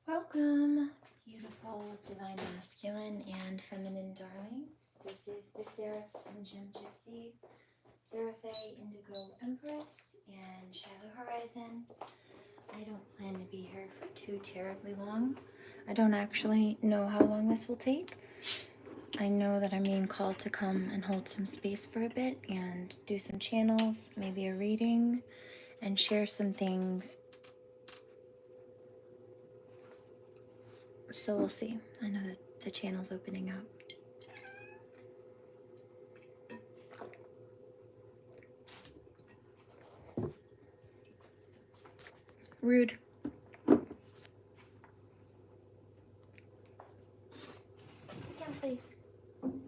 Welcome, beautiful, divine masculine and feminine darlings. This is the Seraphim Gypsy, SeraFae Indigo Empress, and Shiloh Horizon. I don't plan to be here for too terribly long. I don't actually know how long this will take. I know that I'm being called to come and hold some space for a bit and do some channels, maybe a reading, and share some things. So we'll see. I know that the channel's opening up. Rude. Get down, please.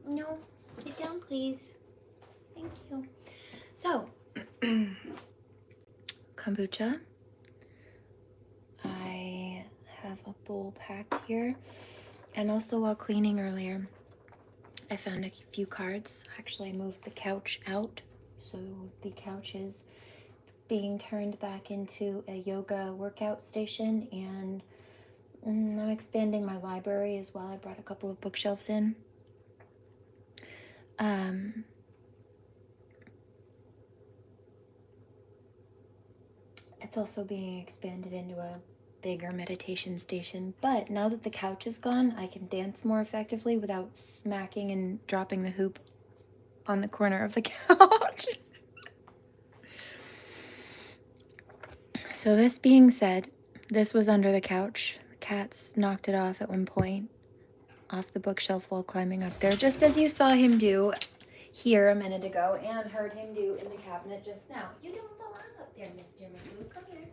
No, get down, please. Thank you. So, kombucha. I have a bowl packed here. And also while cleaning earlier, I found a few cards. Actually, I moved the couch out. So the couch is being turned back into a yoga workout station. And I'm expanding my library as well. I brought a couple of bookshelves in. It's also being expanded into a bigger meditation station. But now that the couch is gone, I can dance more effectively without smacking and dropping the hoop on the corner of the couch. So this being said, this was under the couch. The cats knocked it off at one point, off the bookshelf while climbing up there, just as you saw him do here a minute ago and heard him do in the cabinet just now. You don't belong up there, Mr. Magoo. Come here.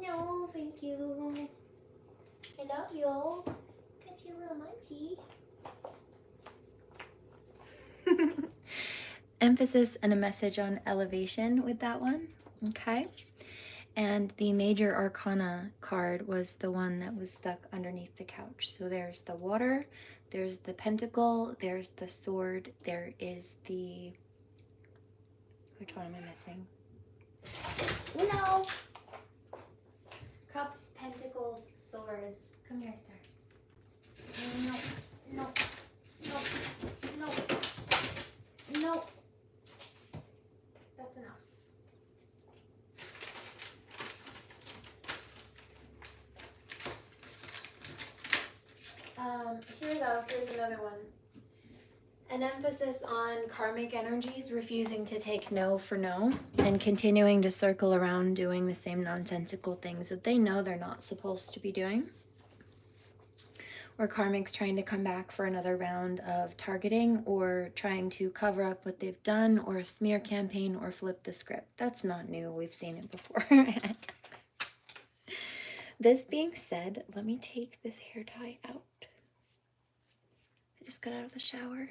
No, thank you. I love you. Got your little munchie. Emphasis and a message on elevation with that one. Okay. And the Major Arcana card was the one that was stuck underneath the couch. So there's the water, there's the pentacle, there's the sword, there is the... Which one am I missing? No! Cups, pentacles, swords. Come here, sir. No, no, no, no, no. That's enough. Here's another one. An emphasis on karmic energies refusing to take no for no and continuing to circle around doing the same nonsensical things that they know they're not supposed to be doing. Or karmics trying to come back for another round of targeting or trying to cover up what they've done or a smear campaign or flip the script. That's not new. We've seen it before. This being said, let me take this hair tie out. I just got out of the shower.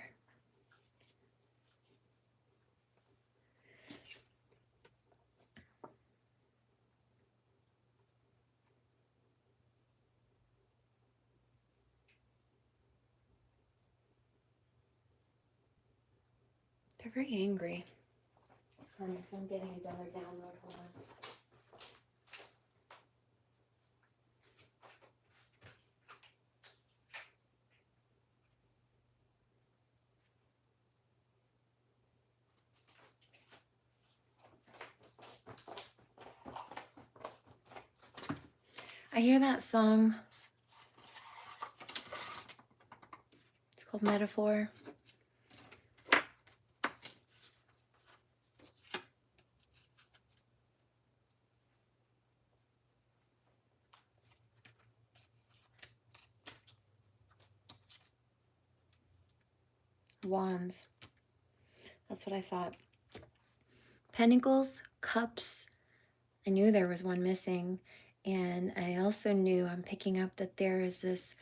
They're very angry. Sorry, I'm getting another download. Hold on. I hear that song. It's called Metaphor. Wands. That's what I thought. Pentacles, cups. I knew there was one missing. And I also knew I'm picking up that there is this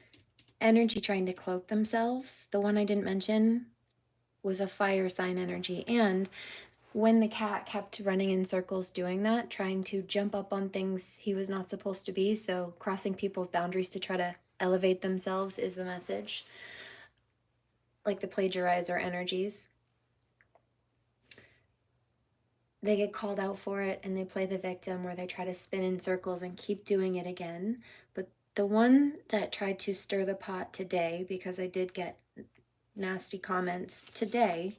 energy trying to cloak themselves. The one I didn't mention was a fire sign energy. And when the cat kept running in circles doing that, trying to jump up on things he was not supposed to be, so crossing people's boundaries to try to elevate themselves is the message. Like the plagiarizer energies. They get called out for it and they play the victim, or they try to spin in circles and keep doing it again. But The one that tried to stir the pot today, because I did get nasty comments today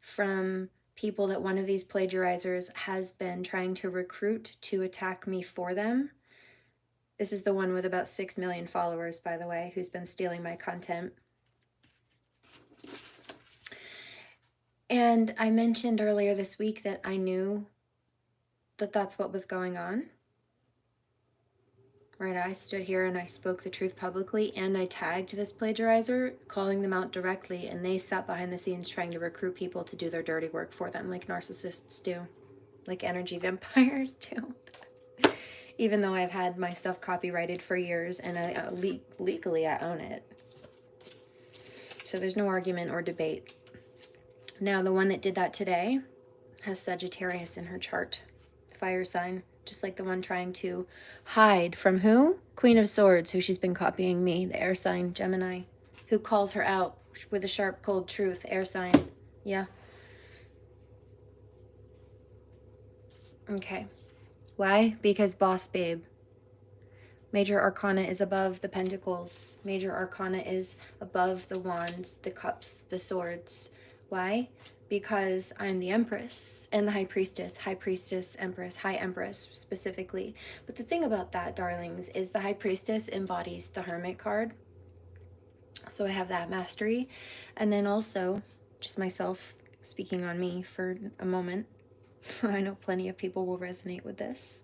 from people that one of these plagiarizers has been trying to recruit to attack me for them. This is the one with about 6 million followers, by the way, who's been stealing my content. And I mentioned earlier this week that I knew that that's what was going on. Right, I stood here and I spoke the truth publicly, and I tagged this plagiarizer, calling them out directly, and they sat behind the scenes trying to recruit people to do their dirty work for them, like narcissists do, like energy vampires do. Even though I've had my stuff copyrighted for years, and legally I own it. So there's no argument or debate. Now, the one that did that today has Sagittarius in her chart, fire sign. Just like the one trying to hide from who? Queen of Swords, who she's been copying me, the air sign, Gemini, who calls her out with a sharp, cold truth, air sign. Yeah. Okay. Why? Because boss babe. Major Arcana is above the Pentacles. Major Arcana is above the Wands, the Cups, the Swords. Why? Because I'm the Empress and the High Priestess, Empress, High Empress specifically. But the thing about that, darlings, is the High Priestess embodies the Hermit card. So I have that mastery. And then also, just myself speaking on me for a moment. I know plenty of people will resonate with this.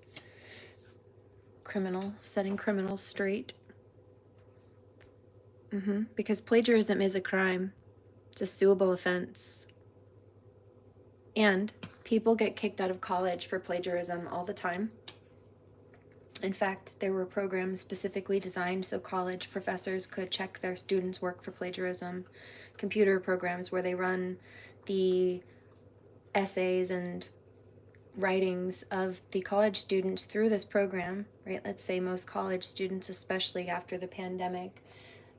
Criminal, setting criminals straight. Because plagiarism is a crime. It's a suable offense. And people get kicked out of college for plagiarism all the time. In fact, there were programs specifically designed so college professors could check their students' work for plagiarism. Computer programs where they run the essays and writings of the college students through this program, right? Let's say most college students, especially after the pandemic,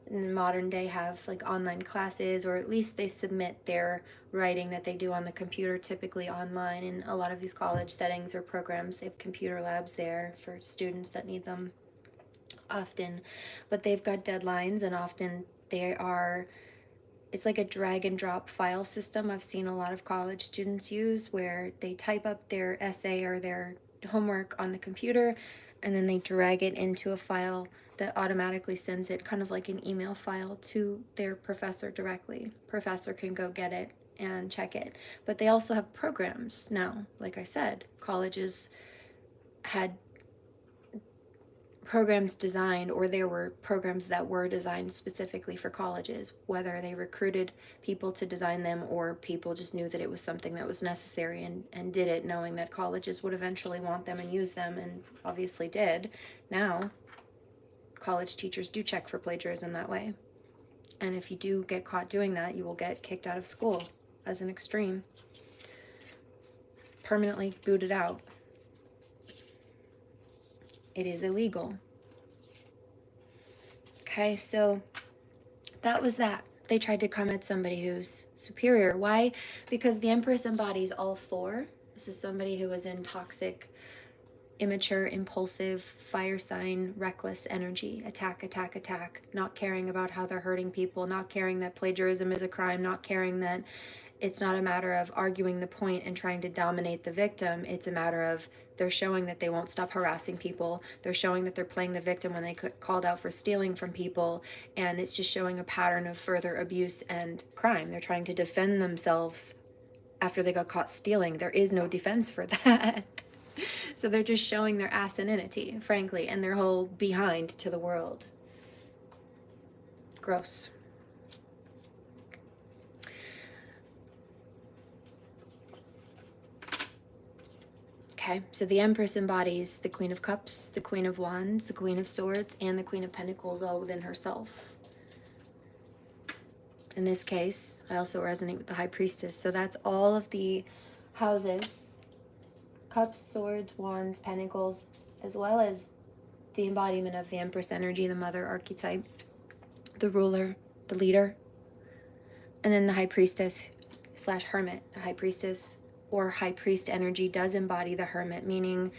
in modern day, have like online classes, or at least they submit their writing that they do on the computer, typically online. In a lot of these college settings or programs, they have computer labs there for students that need them often, but they've got deadlines, and often it's like a drag and drop file system I've seen a lot of college students use, where they type up their essay or their homework on the computer, and then they drag it into a file that automatically sends it, kind of like an email file, to their professor directly. Professor can go get it and check it. But they also have programs now. Like I said, colleges had programs designed, or there were programs that were designed specifically for colleges, whether they recruited people to design them or people just knew that it was something that was necessary and did it knowing that colleges would eventually want them and use them, and obviously did. Now, college teachers do check for plagiarism that way. And if you do get caught doing that, you will get kicked out of school as an extreme. Permanently booted out. It is illegal. Okay, so that was that. They tried to come at somebody who's superior. Why? Because the Empress embodies all four. This is somebody who is in toxic, immature, impulsive, fire sign, reckless energy. Attack, attack, attack. Not caring about how they're hurting people. Not caring that plagiarism is a crime. Not caring that it's not a matter of arguing the point and trying to dominate the victim. It's a matter of they're showing that they won't stop harassing people. They're showing that they're playing the victim when they called out for stealing from people. And it's just showing a pattern of further abuse and crime. They're trying to defend themselves after they got caught stealing. There is no defense for that. So they're just showing their asininity, frankly, and their whole behind to the world. Gross. Okay, so the Empress embodies the Queen of Cups, the Queen of Wands, the Queen of Swords, and the Queen of Pentacles all within herself. In this case, I also resonate with the High Priestess. So that's all of the houses, Cups, Swords, Wands, Pentacles, as well as the embodiment of the Empress energy, the Mother archetype, the ruler, the leader, and then the High Priestess / Hermit. The High Priestess or High Priest energy does embody the Hermit, meaning,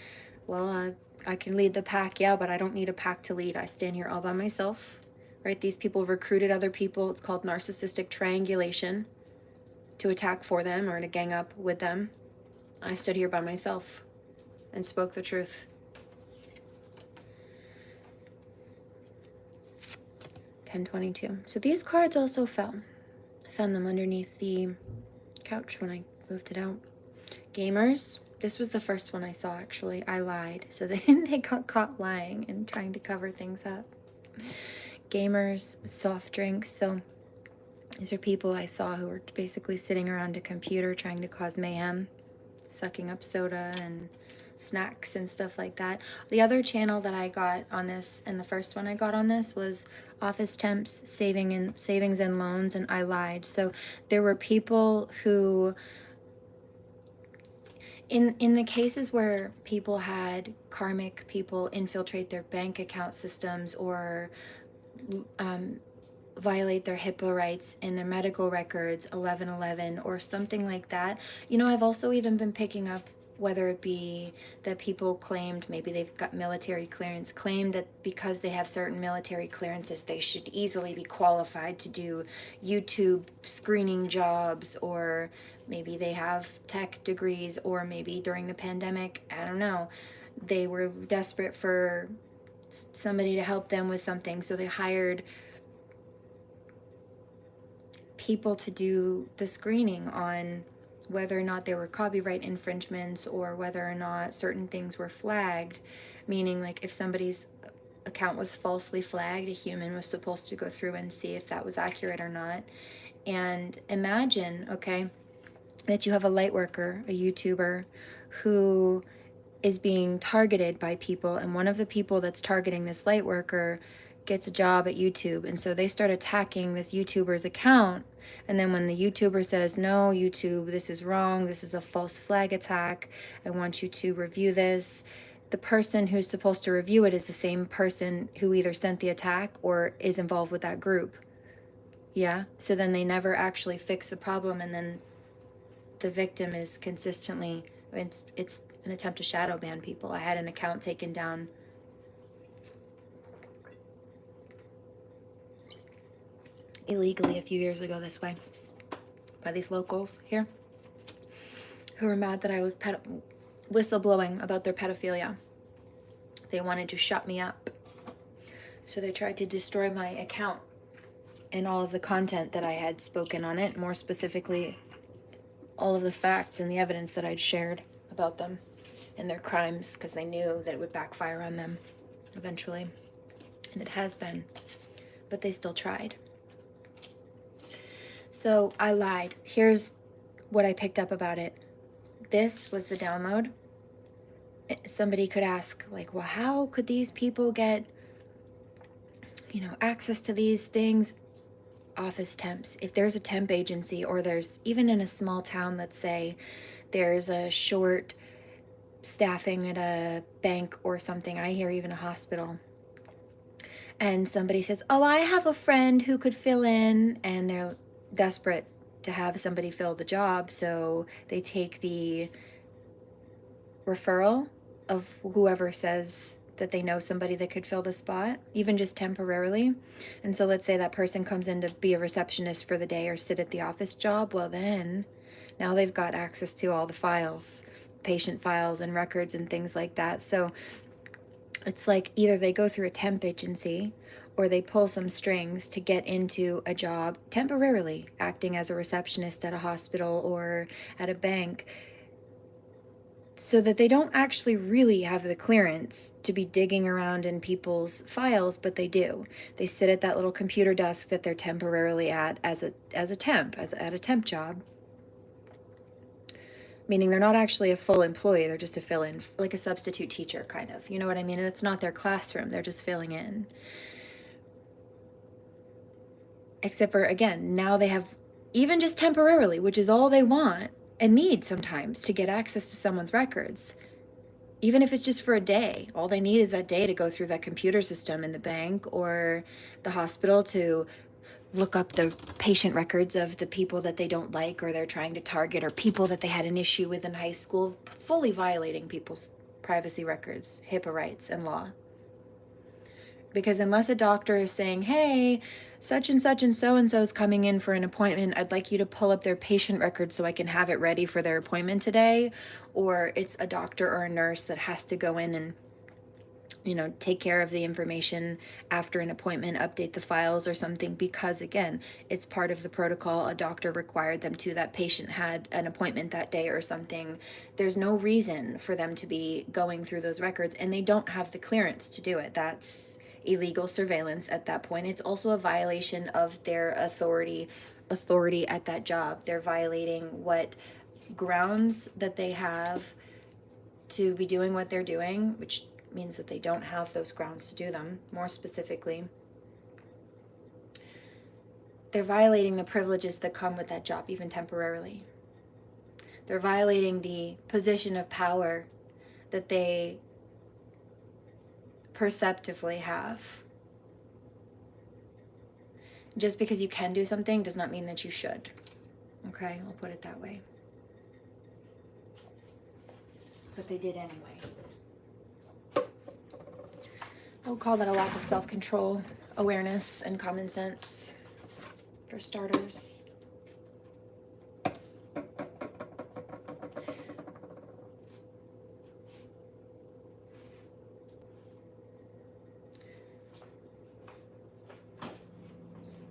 well, I can lead the pack, yeah, but I don't need a pack to lead. I stand here all by myself, right? These people recruited other people. It's called narcissistic triangulation, to attack for them or to gang up with them. I stood here by myself and spoke the truth. 1022. So these cards also fell. I found them underneath the couch when I moved it out. Gamers. This was the first one I saw, actually. I lied. So they got caught lying and trying to cover things up. Gamers, soft drinks. So these are people I saw who were basically sitting around a computer trying to cause mayhem, sucking up soda and snacks and stuff like that. The other channel that I got on this, and the first one I got on this, was office temps, savings and loans, and I lied. So there were people who, in the cases where people had karmic people infiltrate their bank account systems or violate their HIPAA rights in their medical records, 1111 or something like that. You know, I've also even been picking up whether it be that people claimed, maybe they've got military clearance, claimed that because they have certain military clearances, they should easily be qualified to do YouTube screening jobs, or maybe they have tech degrees, or maybe during the pandemic, I don't know, they were desperate for somebody to help them with something, so they hired people to do the screening on whether or not there were copyright infringements or whether or not certain things were flagged, meaning like if somebody's account was falsely flagged, a human was supposed to go through and see if that was accurate or not. And imagine, okay, that you have a light worker, a YouTuber, who is being targeted by people, and one of the people that's targeting this light worker gets a job at YouTube, and so they start attacking this YouTuber's account. And then when the YouTuber says, no, YouTube, this is wrong, this is a false flag attack, I want you to review this, the person who's supposed to review it is the same person who either sent the attack or is involved with that group. Yeah, so then they never actually fix the problem, and then the victim is consistently, it's an attempt to shadow ban people. I had an account taken down illegally a few years ago this way by these locals here who were mad that I was whistleblowing about their pedophilia. They wanted to shut me up, so they tried to destroy my account and all of the content that I had spoken on it, more specifically all of the facts and the evidence that I'd shared about them and their crimes, because they knew that it would backfire on them eventually, and it has been, but they still tried. So I lied. Here's what I picked up about it. This was the download. Somebody could ask, like, well, how could these people get, access to these things? Office temps. If there's a temp agency, or there's, even in a small town, let's say there's a short staffing at a bank or something, I hear even a hospital, and somebody says, oh, I have a friend who could fill in, and they're desperate to have somebody fill the job, so they take the referral of whoever says that they know somebody that could fill the spot, even just temporarily. And so let's say that person comes in to be a receptionist for the day or sit at the office job. Well, then now they've got access to all the files, patient files and records and things like that. So it's like either they go through a temp agency or they pull some strings to get into a job temporarily, acting as a receptionist at a hospital or at a bank, so that they don't actually really have the clearance to be digging around in people's files, but they do. They sit at that little computer desk that they're temporarily at as a temp, at a temp job. Meaning they're not actually a full employee, they're just a fill-in, like a substitute teacher, kind of. You know what I mean? And it's not their classroom, they're just filling in. Except for, again, now they have, even just temporarily, which is all they want and need sometimes to get access to someone's records. Even if it's just for a day, all they need is that day to go through that computer system in the bank or the hospital to look up the patient records of the people that they don't like or they're trying to target, or people that they had an issue with in high school, fully violating people's privacy records, HIPAA rights, and law. Because unless a doctor is saying, hey, such and so is coming in for an appointment, I'd like you to pull up their patient record so I can have it ready for their appointment today, or it's a doctor or a nurse that has to go in and, you know, take care of the information after an appointment, update the files or something, because again, it's part of the protocol. A doctor required them to, that patient had an appointment that day or something. There's no reason for them to be going through those records, and they don't have the clearance to do it. That's illegal surveillance at that point. It's also a violation of their authority at that job. They're violating what grounds that they have to be doing what they're doing, which means that they don't have those grounds to do them. More specifically, they're violating the privileges that come with that job, even temporarily. They're violating the position of power that they perceptively have. Just because you can do something does not mean that you should. Okay, I'll put it that way. But they did anyway. I would call that a lack of self-control, awareness, and common sense, for starters.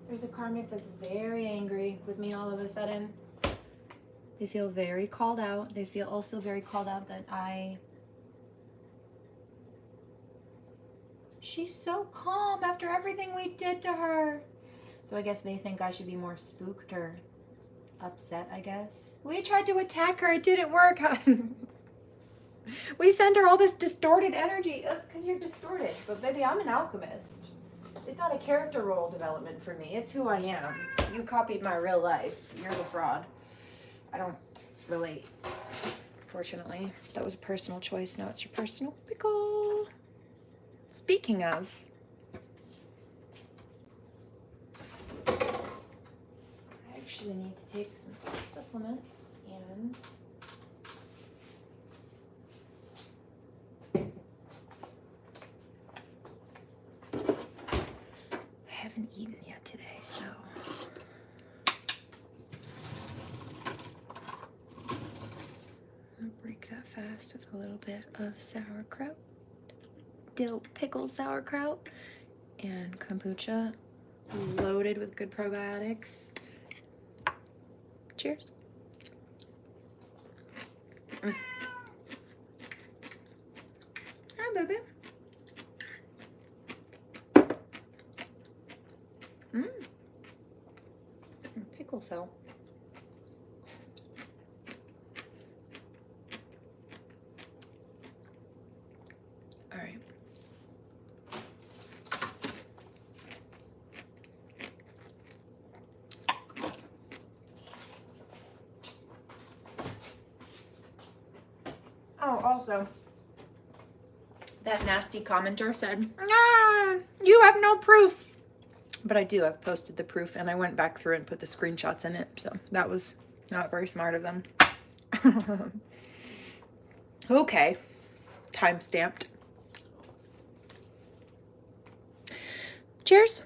There's a karmic that's very angry with me all of a sudden. They feel very called out. They feel also very called out that she's so calm after everything we did to her. So I guess they think I should be more spooked or upset, I guess. We tried to attack her. It didn't work. We sent her all this distorted energy. Because you're distorted. But baby, I'm an alchemist. It's not a character role development for me. It's who I am. You copied my real life. You're the fraud. I don't relate, fortunately. That was a personal choice. Now it's your personal pickle. Speaking of, I actually need to take some supplements and I haven't eaten yet today, so I'll break that fast with a little bit of sauerkraut, dill pickle sauerkraut, and kombucha loaded with good probiotics. Cheers. Hi, baby. Pickle fell. All right. Oh, also, that nasty commenter said, you have no proof. But I do. I've posted the proof, and I went back through and put the screenshots in it. So that was not very smart of them. Okay. Time stamped. Cheers.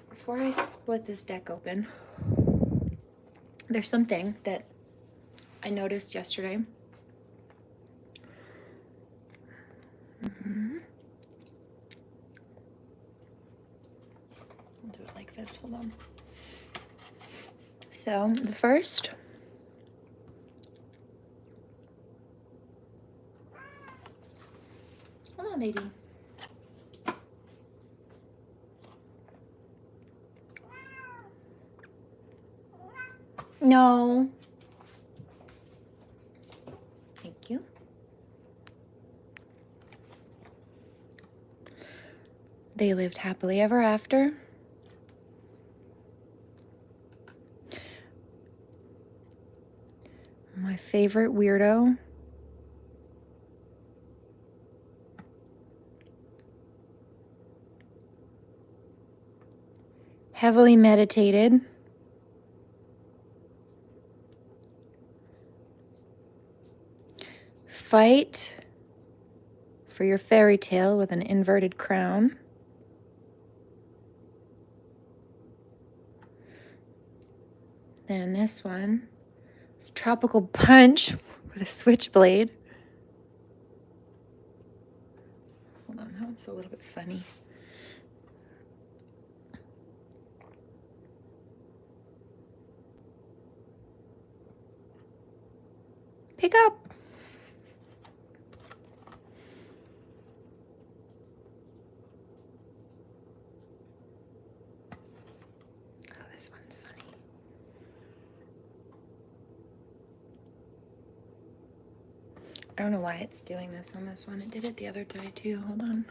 Before I split this deck open, there's something that I noticed yesterday. I'll do it like this. Hold on. So the first, hold on, baby. No. Thank you. They lived happily ever after. My favorite weirdo heavily meditated. Fight for your fairy tale with an inverted crown. Then this one is Tropical Punch with a switchblade. Hold on, that one's a little bit funny. Pick up. Oh, this one's funny. I don't know why it's doing this on this one. It did it the other day too. Hold on.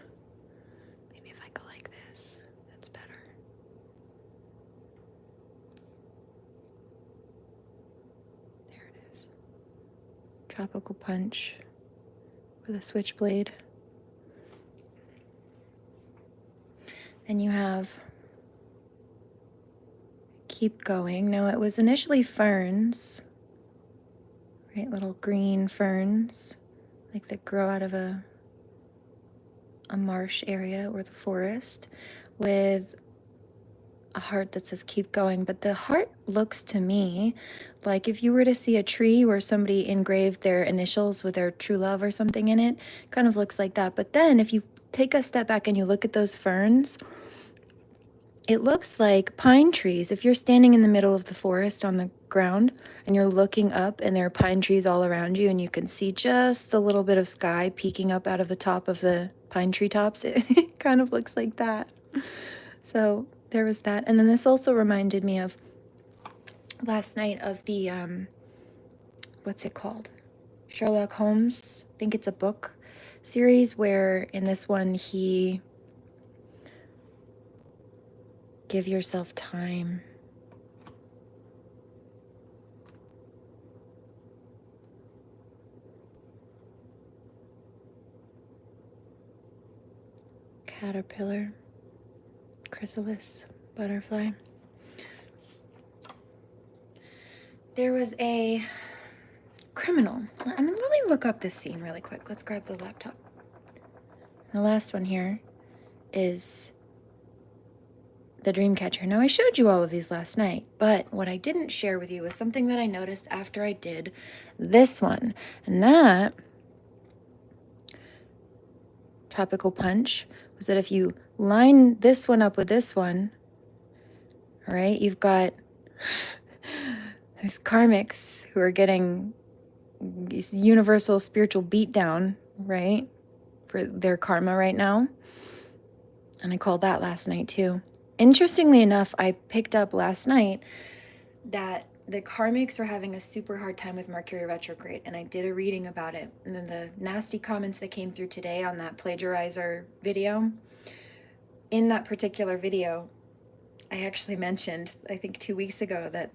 Maybe if I go like this, that's better. There it is. Tropical Punch with a switchblade. Then you have Keep Going. Now it was initially ferns, right? Little green ferns, like that grow out of a marsh area or the forest, with a heart that says keep going. But the heart looks to me like if you were to see a tree where somebody engraved their initials with their true love or something in it, kind of looks like that. But then if you take a step back and you look at those ferns, it looks like pine trees. If you're standing in the middle of the forest on the ground and you're looking up and there are pine trees all around you and you can see just a little bit of sky peeking up out of the top of the pine tree tops, it kind of looks like that. So there was that. And then this also reminded me of last night of the, what's it called? Sherlock Holmes. I think it's a book series where in this one he... Give yourself time. Caterpillar, chrysalis, butterfly. There was a criminal. Let me look up this scene really quick. Let's grab the laptop. The last one here is the Dreamcatcher. Now, I showed you all of these last night, but what I didn't share with you was something that I noticed after I did this one. And that, Tropical Punch, was that if you line this one up with this one, all right, you've got these karmics who are getting this universal spiritual beatdown, right, for their karma right now. And I called that last night too. Interestingly enough, I picked up last night that the karmics are having a super hard time with Mercury retrograde, and I did a reading about it. And then the nasty comments that came through today on that Plagiarizer video, in that particular video, I actually mentioned, I think 2 weeks ago, that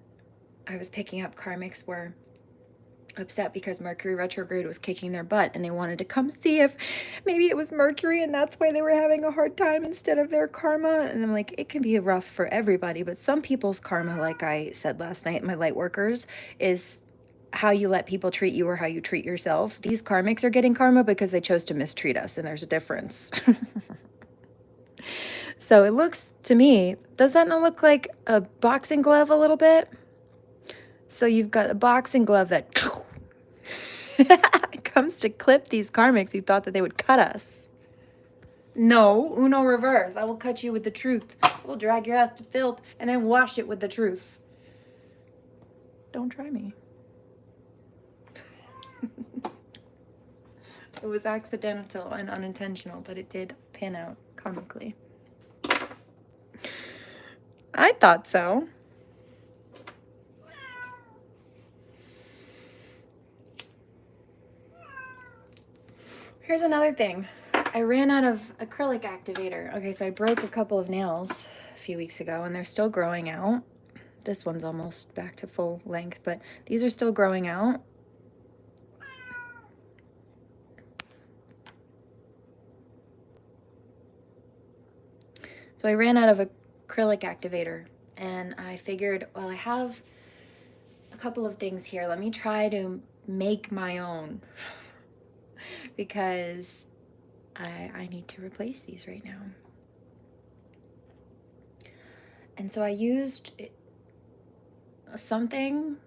I was picking up karmics were upset because Mercury retrograde was kicking their butt and they wanted to come see if maybe it was Mercury and that's why they were having a hard time instead of their karma. And I'm like, it can be rough for everybody, but some people's karma, like I said last night, my light workers, is how you let people treat you or how you treat yourself. These karmics are getting karma because they chose to mistreat us, and there's a difference. So it looks to me, does that not look like a boxing glove a little bit? So you've got a boxing glove that comes to clip these karmics who thought that they would cut us. No, uno reverse. I will cut you with the truth. We'll drag your ass to filth and then wash it with the truth. Don't try me. It was accidental and unintentional, but it did pan out comically. I thought so. Here's another thing. I ran out of acrylic activator. Okay, so I broke a couple of nails a few weeks ago and they're still growing out. This one's almost back to full length, but these are still growing out. So I ran out of acrylic activator. And I figured, well, I have a couple of things here. Let me try to make my own because I need to replace these right now. And so I used something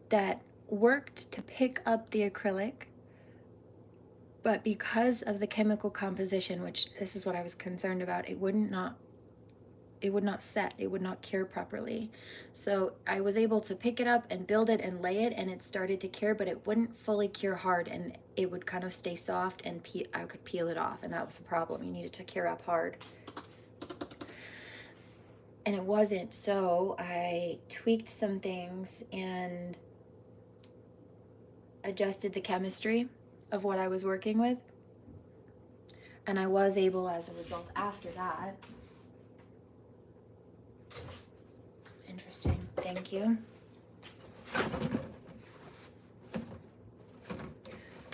that worked to pick up the acrylic, but because of the chemical composition, which this is what I was concerned about, it would not set, it would not cure properly. So I was able to pick it up and build it and lay it, and it started to cure, but it wouldn't fully cure hard, and it would kind of stay soft, and I could peel it off, and that was the problem. You needed to cure up hard. And it wasn't, so I tweaked some things and adjusted the chemistry of what I was working with. And I was able, as a result, after that. Interesting, thank you.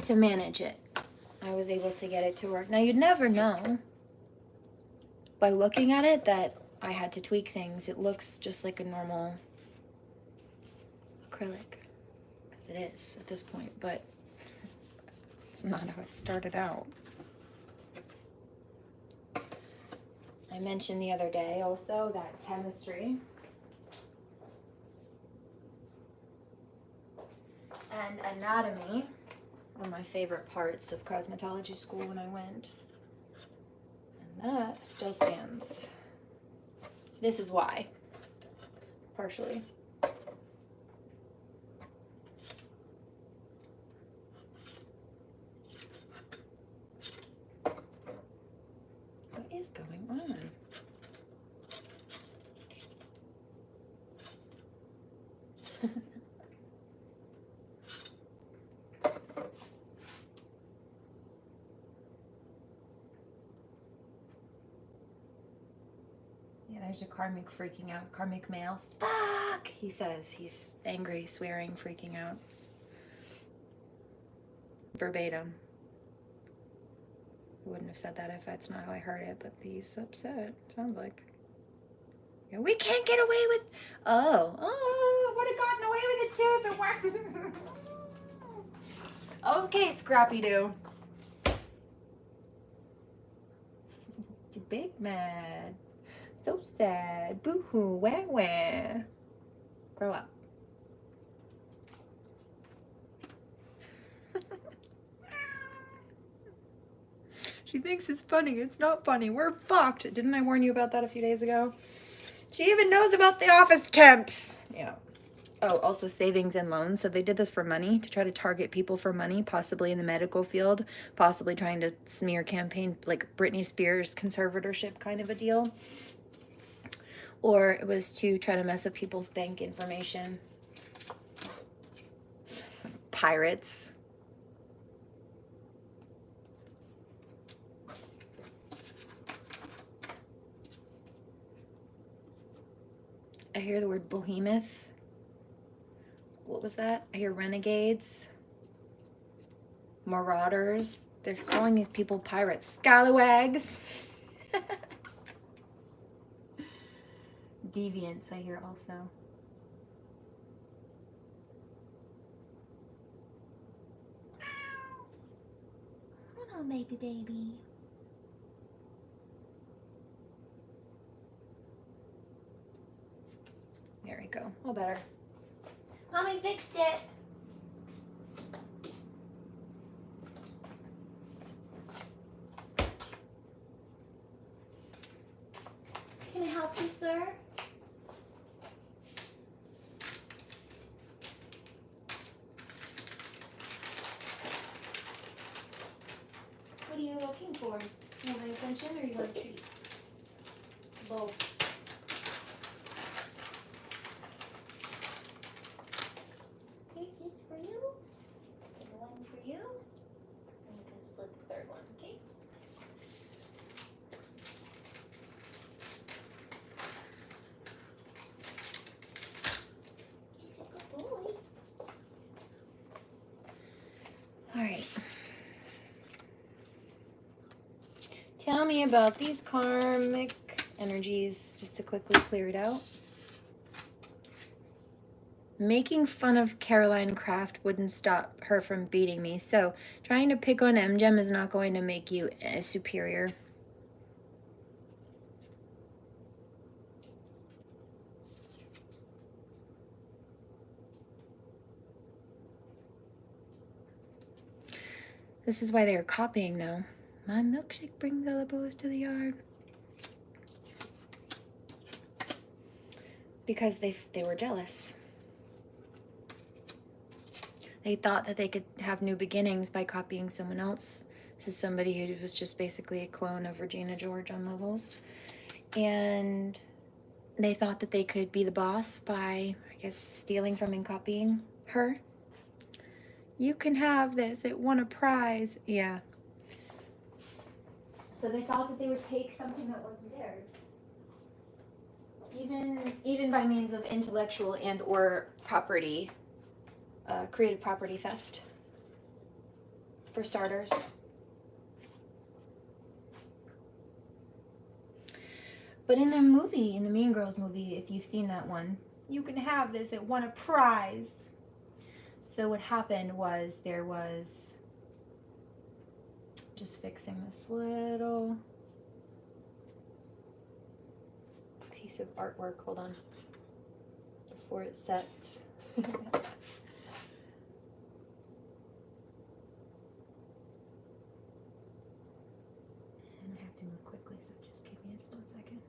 To manage it. I was able to get it to work. Now, you'd never know by looking at it that I had to tweak things. It looks just like a normal acrylic, because it is at this point, but it's not how it started out. I mentioned the other day also that chemistry and anatomy were my favorite parts of cosmetology school when I went, and that still stands. This is why, partially. What is going on? There's a Karmic freaking out. Karmic male. Fuck! He says. He's angry, swearing, freaking out. Verbatim. I wouldn't have said that if that's not how I heard it, but he's upset. Sounds like. Yeah, we can't get away with. Oh, would have gotten away with it too if it weren't. Okay, Scrappy Doo. You're big mad. So sad. Boo-hoo. Wah wah. Grow up. She thinks it's funny. It's not funny. We're fucked. Didn't I warn you about that a few days ago? She even knows about the office temps. Yeah. Oh, also savings and loans. So they did this for money, to try to target people for money, possibly in the medical field, possibly trying to smear campaign, like Britney Spears conservatorship kind of a deal. Or it was to try to mess with people's bank information. Pirates. I hear the word behemoth. What was that? I hear renegades. Marauders. They're calling these people pirates. Scalawags. Deviants, I hear also. Hello, baby. There we go. All better. Mommy fixed it. Can I help you, sir? What are you looking for? You want my attention or you want a treat? Both. Okay, seats for you. One for you. And you can split the third one, okay? He's a good boy. All right. Tell me about these karmic energies just to quickly clear it out. Making fun of Caroline Craft wouldn't stop her from beating me. So trying to pick on MGem is not going to make you superior. This is why they were copying, though. My milkshake brings all the boys to the yard. Because they were jealous. They thought that they could have new beginnings by copying someone else. This is somebody who was just basically a clone of Regina George on levels. And they thought that they could be the boss by, I guess, stealing from and copying her. You can have this. It won a prize. Yeah. So they thought that they would take something that wasn't theirs. Even by means of intellectual and or property, creative property theft, for starters. But in the movie, in the Mean Girls movie, if you've seen that one, you can have this. It won a prize. So what happened was there was, just fixing this little piece of artwork, hold on, before it sets. I have to move quickly, so just give me just 1 second.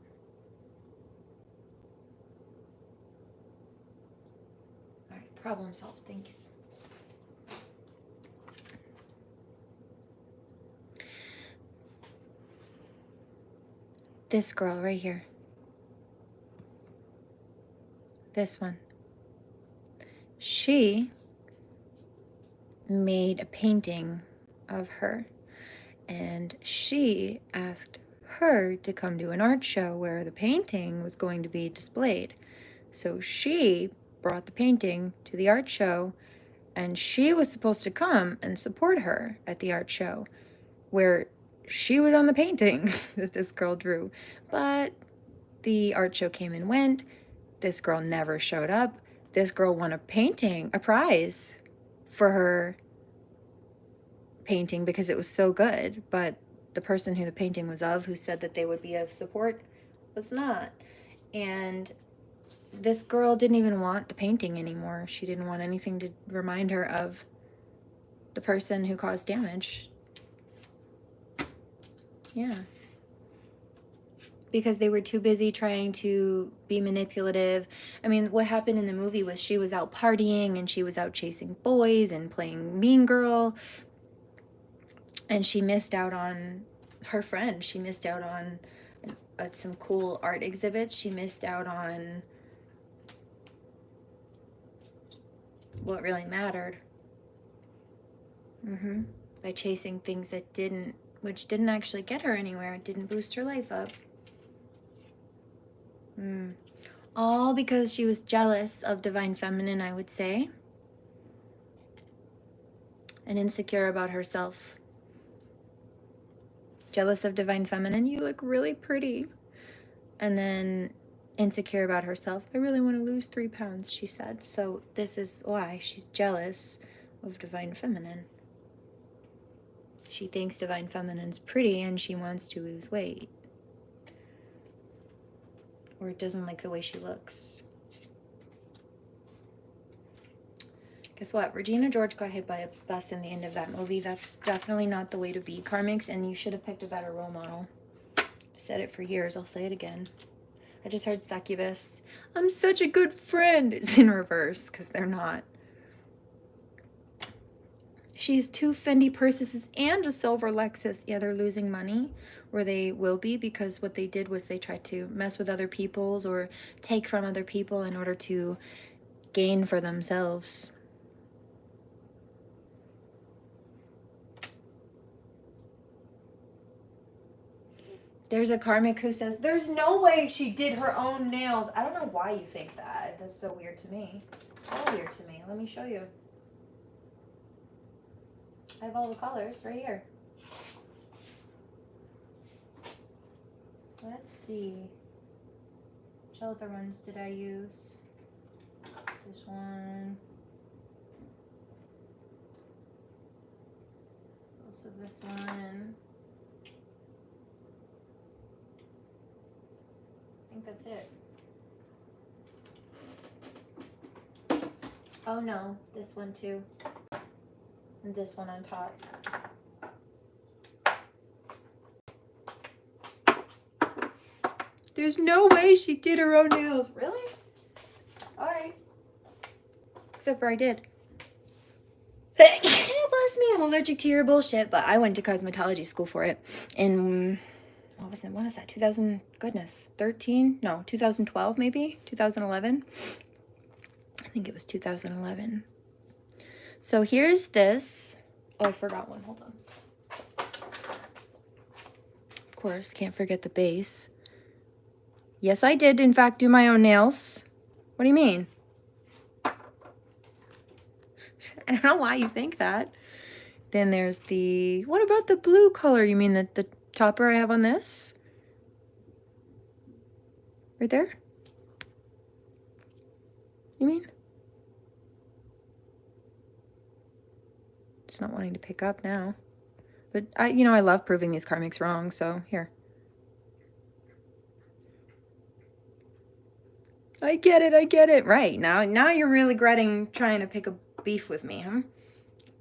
All right, problem solved, thanks. This girl right here. This one. She made a painting of her, and she asked her to come to an art show where the painting was going to be displayed. So she brought the painting to the art show, and she was supposed to come and support her at the art show where she was on the painting that this girl drew. But the art show came and went. This girl never showed up. This girl won a prize for her painting because it was so good. But the person who the painting was of, who said that they would be of support, was not. And this girl didn't even want the painting anymore. She didn't want anything to remind her of the person who caused damage. Yeah. Because they were too busy trying to be manipulative. I mean, what happened in the movie was she was out partying and she was out chasing boys and playing mean girl. And she missed out on her friend. She missed out on some cool art exhibits. She missed out on what really mattered. By chasing things that which didn't actually get her anywhere. It didn't boost her life up. All because she was jealous of Divine Feminine, I would say. And insecure about herself. Jealous of Divine Feminine, you look really pretty. And then insecure about herself. I really want to lose 3 pounds, she said. So this is why she's jealous of Divine Feminine. She thinks Divine Feminine's pretty and she wants to lose weight. Or doesn't like the way she looks. Guess what? Regina George got hit by a bus in the end of that movie. That's definitely not the way to be, Karmics, and you should have picked a better role model. I've said it for years. I'll say it again. I just heard Succubus. I'm such a good friend. It's in reverse, because they're not. She has 2 Fendi purses and a silver Lexus. Yeah, they're losing money, or they will be, because what they did was they tried to mess with other people's or take from other people in order to gain for themselves. There's a Karmic who says, there's no way she did her own nails. I don't know why you think that. That's so weird to me. So weird to me. Let me show you. I have all the colors right here. Let's see. Which other ones did I use? This one. Also this one. I think that's it. Oh no, this one too. And this one on top. There's no way she did her own nails. Really? Alright. Except for I did. Bless me, I'm allergic to your bullshit, but I went to cosmetology school for it in, what was that? 2000, goodness, 13? No, 2012 maybe? 2011? I think it was 2011. So here's this. Oh, I forgot one. Hold on. Of course, can't forget the base. Yes, I did, in fact, do my own nails. What do you mean? I don't know why you think that. Then there's the... What about the blue color? You mean the topper I have on this? Right there? You mean? Just not wanting to pick up now. But, I love proving these karmics wrong, so here. I get it. Right, now you're really regretting trying to pick a beef with me, huh?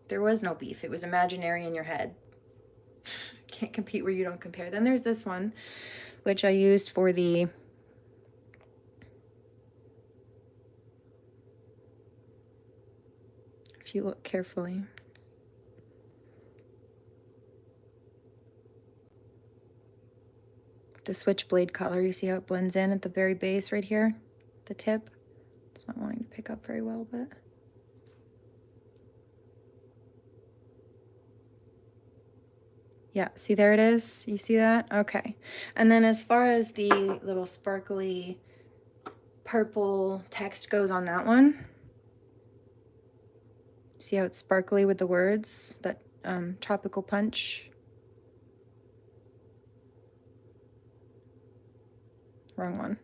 There was no beef. It was imaginary in your head. Can't compete where you don't compare. Then there's this one, which I used for the... If you look carefully. The switchblade color, you see how it blends in at the very base right here? The tip. It's not wanting to pick up very well, but... Yeah, see there it is? You see that? Okay. And then as far as the little sparkly purple text goes on that one, see how it's sparkly with the words? That tropical punch. Wrong one.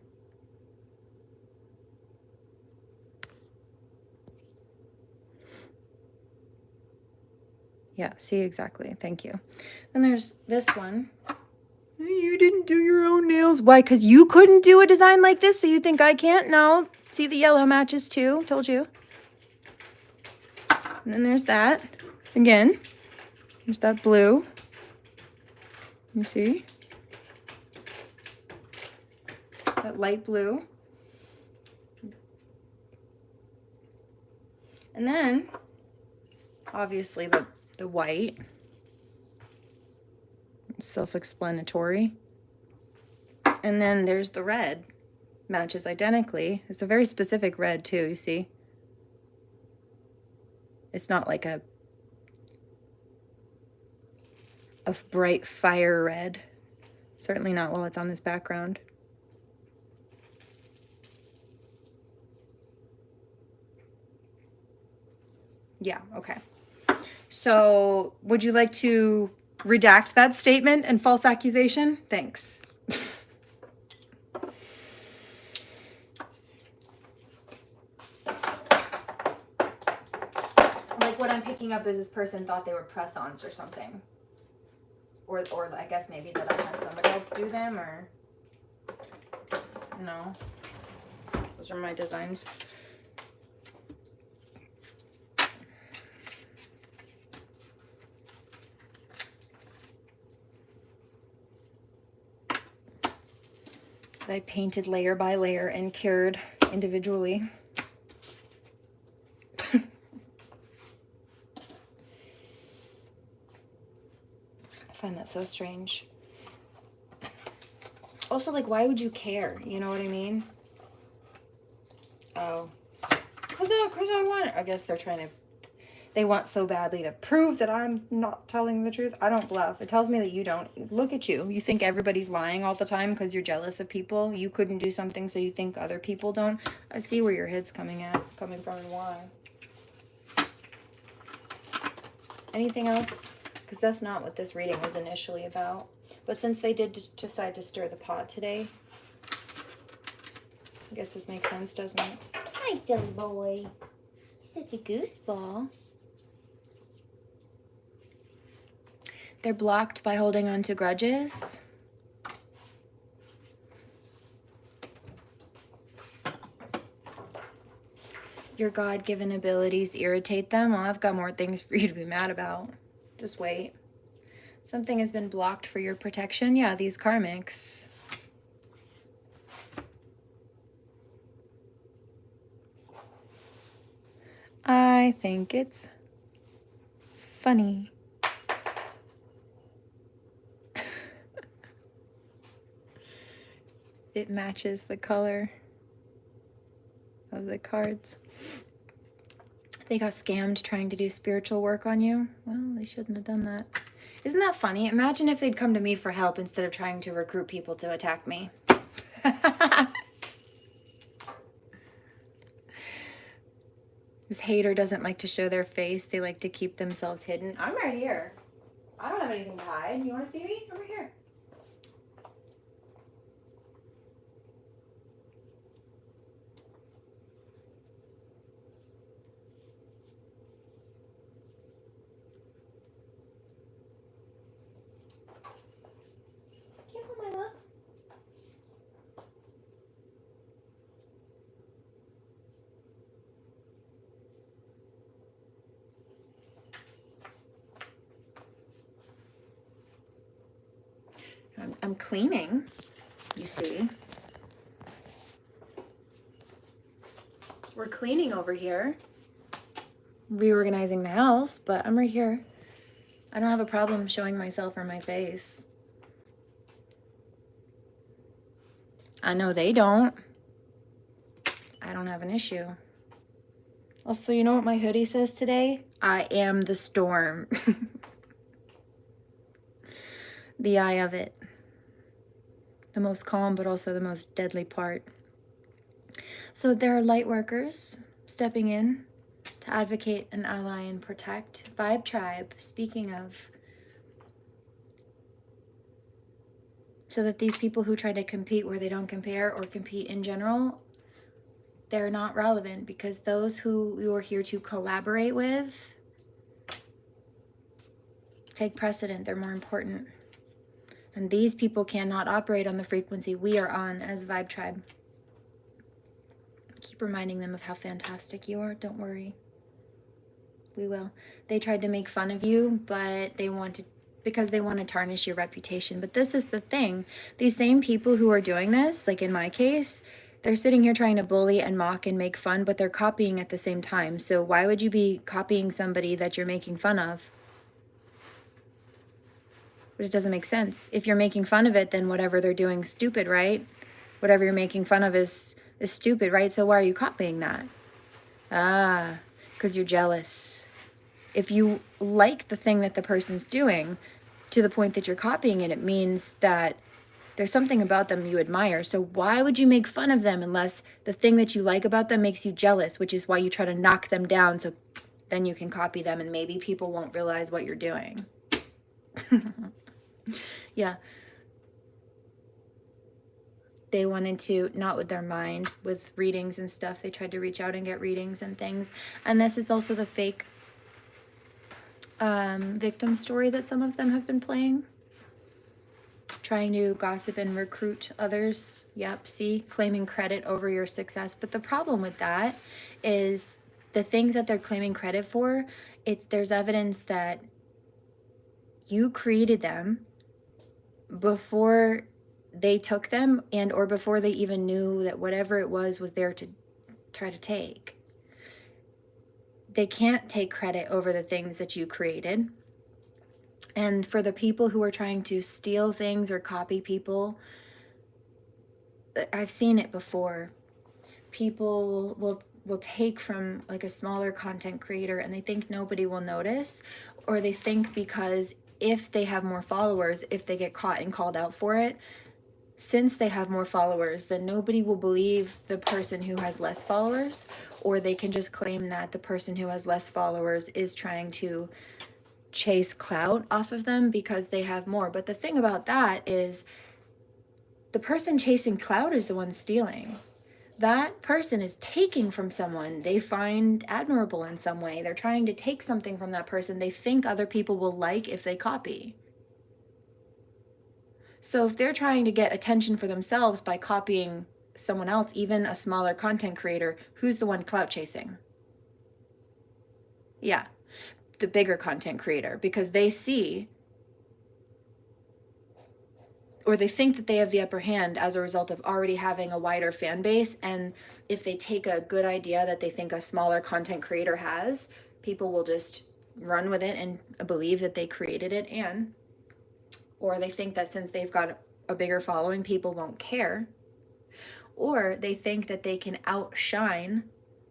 Yeah, see exactly. Thank you. Then there's this one. You didn't do your own nails. Why? Because you couldn't do a design like this, so you think I can't? No. See, the yellow matches too. Told you. And then there's that. Again. There's that blue. You see? That light blue. And then, obviously, the white. Self-explanatory. And then there's the red. Matches identically. It's a very specific red, too, you see? It's not like a bright fire red. Certainly not while it's on this background. Yeah, okay. So, would you like to redact that statement and false accusation? Thanks. Like what I'm picking up is this person thought they were press-ons or something. Or I guess maybe that I had somebody else do them, or... No. Those are my designs. I painted layer by layer and cured individually. I find that so strange. Also, like, why would you care? You know what I mean? Oh. Because I want... I guess they're trying to... They want so badly to prove that I'm not telling the truth. I don't bluff. It tells me that you don't. Look at you. You think everybody's lying all the time because you're jealous of people. You couldn't do something, so you think other people don't. I see where your head's coming from and why. Anything else? Because that's not what this reading was initially about. But since they did decide to stir the pot today, I guess this makes sense, doesn't it? Hi, silly boy. He's such a gooseball. They're blocked by holding on to grudges. Your God-given abilities irritate them. Well, I've got more things for you to be mad about. Just wait. Something has been blocked for your protection. Yeah, these karmics. I think it's funny. It matches the color of the cards. They got scammed trying to do spiritual work on you. Well, they shouldn't have done that. Isn't that funny? Imagine if they'd come to me for help instead of trying to recruit people to attack me. This hater doesn't like to show their face. They like to keep themselves hidden. I'm right here. I don't have anything to hide. You want to see me? I'm right here. Careful, my love. I'm cleaning, you see. We're cleaning over here. Reorganizing the house, but I'm right here. I don't have a problem showing myself or my face. I know they don't. I don't have an issue. Also, you know what my hoodie says today? I am the storm. The eye of it. The most calm, but also the most deadly part. So there are light workers stepping in to advocate and ally and protect. Vibe Tribe, speaking of. So that these people who try to compete where they don't compare or compete in general, they're not relevant, because those who you're here to collaborate with take precedent. They're more important. And these people cannot operate on the frequency we are on as Vibe Tribe. Keep reminding them of how fantastic you are. Don't worry. We will. They tried to make fun of you, but they wanted, because they want to tarnish your reputation. But this is the thing. These same people who are doing this, like in my case, they're sitting here trying to bully and mock and make fun, but they're copying at the same time. So why would you be copying somebody that you're making fun of? But it doesn't make sense. If you're making fun of it, then whatever they're doing is stupid, right? Whatever you're making fun of is stupid, right? So why are you copying that? Ah, because you're jealous. If you like the thing that the person's doing to the point that you're copying it, it means that there's something about them you admire. So why would you make fun of them unless the thing that you like about them makes you jealous, which is why you try to knock them down so then you can copy them and maybe people won't realize what you're doing. Yeah. They wanted to, not with their mind, with readings and stuff. They tried to reach out and get readings and things. And this is also the fake victim story that some of them have been playing. Trying to gossip and recruit others. Yep, see? Claiming credit over your success. But the problem with that is the things that they're claiming credit for, there's evidence that you created them before they took them, and or before they even knew that whatever it was there to try to take. They can't take credit over the things that you created. And for the people who are trying to steal things or copy people, I've seen it before. People will take from like a smaller content creator and they think nobody will notice, or they think because if they have more followers, if they get caught and called out for it, since they have more followers, then nobody will believe the person who has less followers, or they can just claim that the person who has less followers is trying to chase clout off of them because they have more. But the thing about that is the person chasing clout is the one stealing. that person is taking from someone they find admirable in some way. They're trying to take something from that person they think other people will like if they copy. So if they're trying to get attention for themselves by copying someone else, even a smaller content creator, who's the one clout chasing? Yeah, the bigger content creator, because they see, or they think that they have the upper hand as a result of already having a wider fan base. And if they take a good idea that they think a smaller content creator has, people will just run with it and believe that they created it. And or they think that since they've got a bigger following, people won't care. Or they think that they can outshine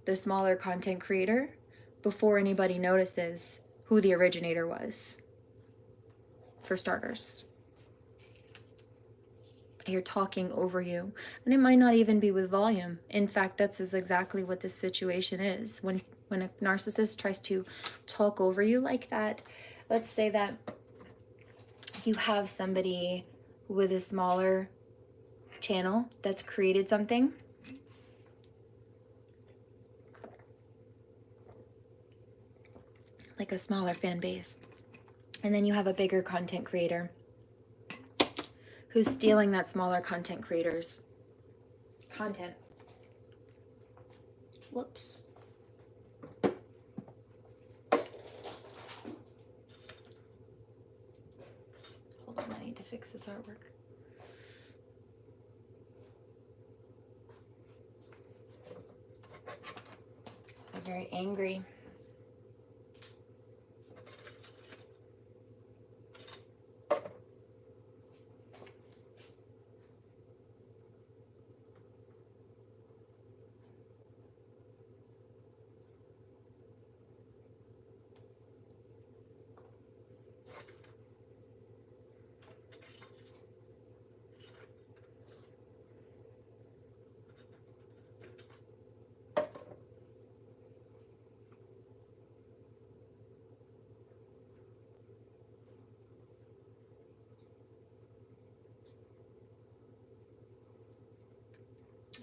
the smaller content creator before anybody notices who the originator was, for starters. You're talking over you, and it might not even be with volume. In fact, that's exactly what this situation is. When a narcissist tries to talk over you like that, let's say that you have somebody with a smaller channel that's created something, like a smaller fan base, and then you have a bigger content creator who's stealing that smaller content creator's content. Whoops. Hold on, I need to fix this artwork. They're very angry.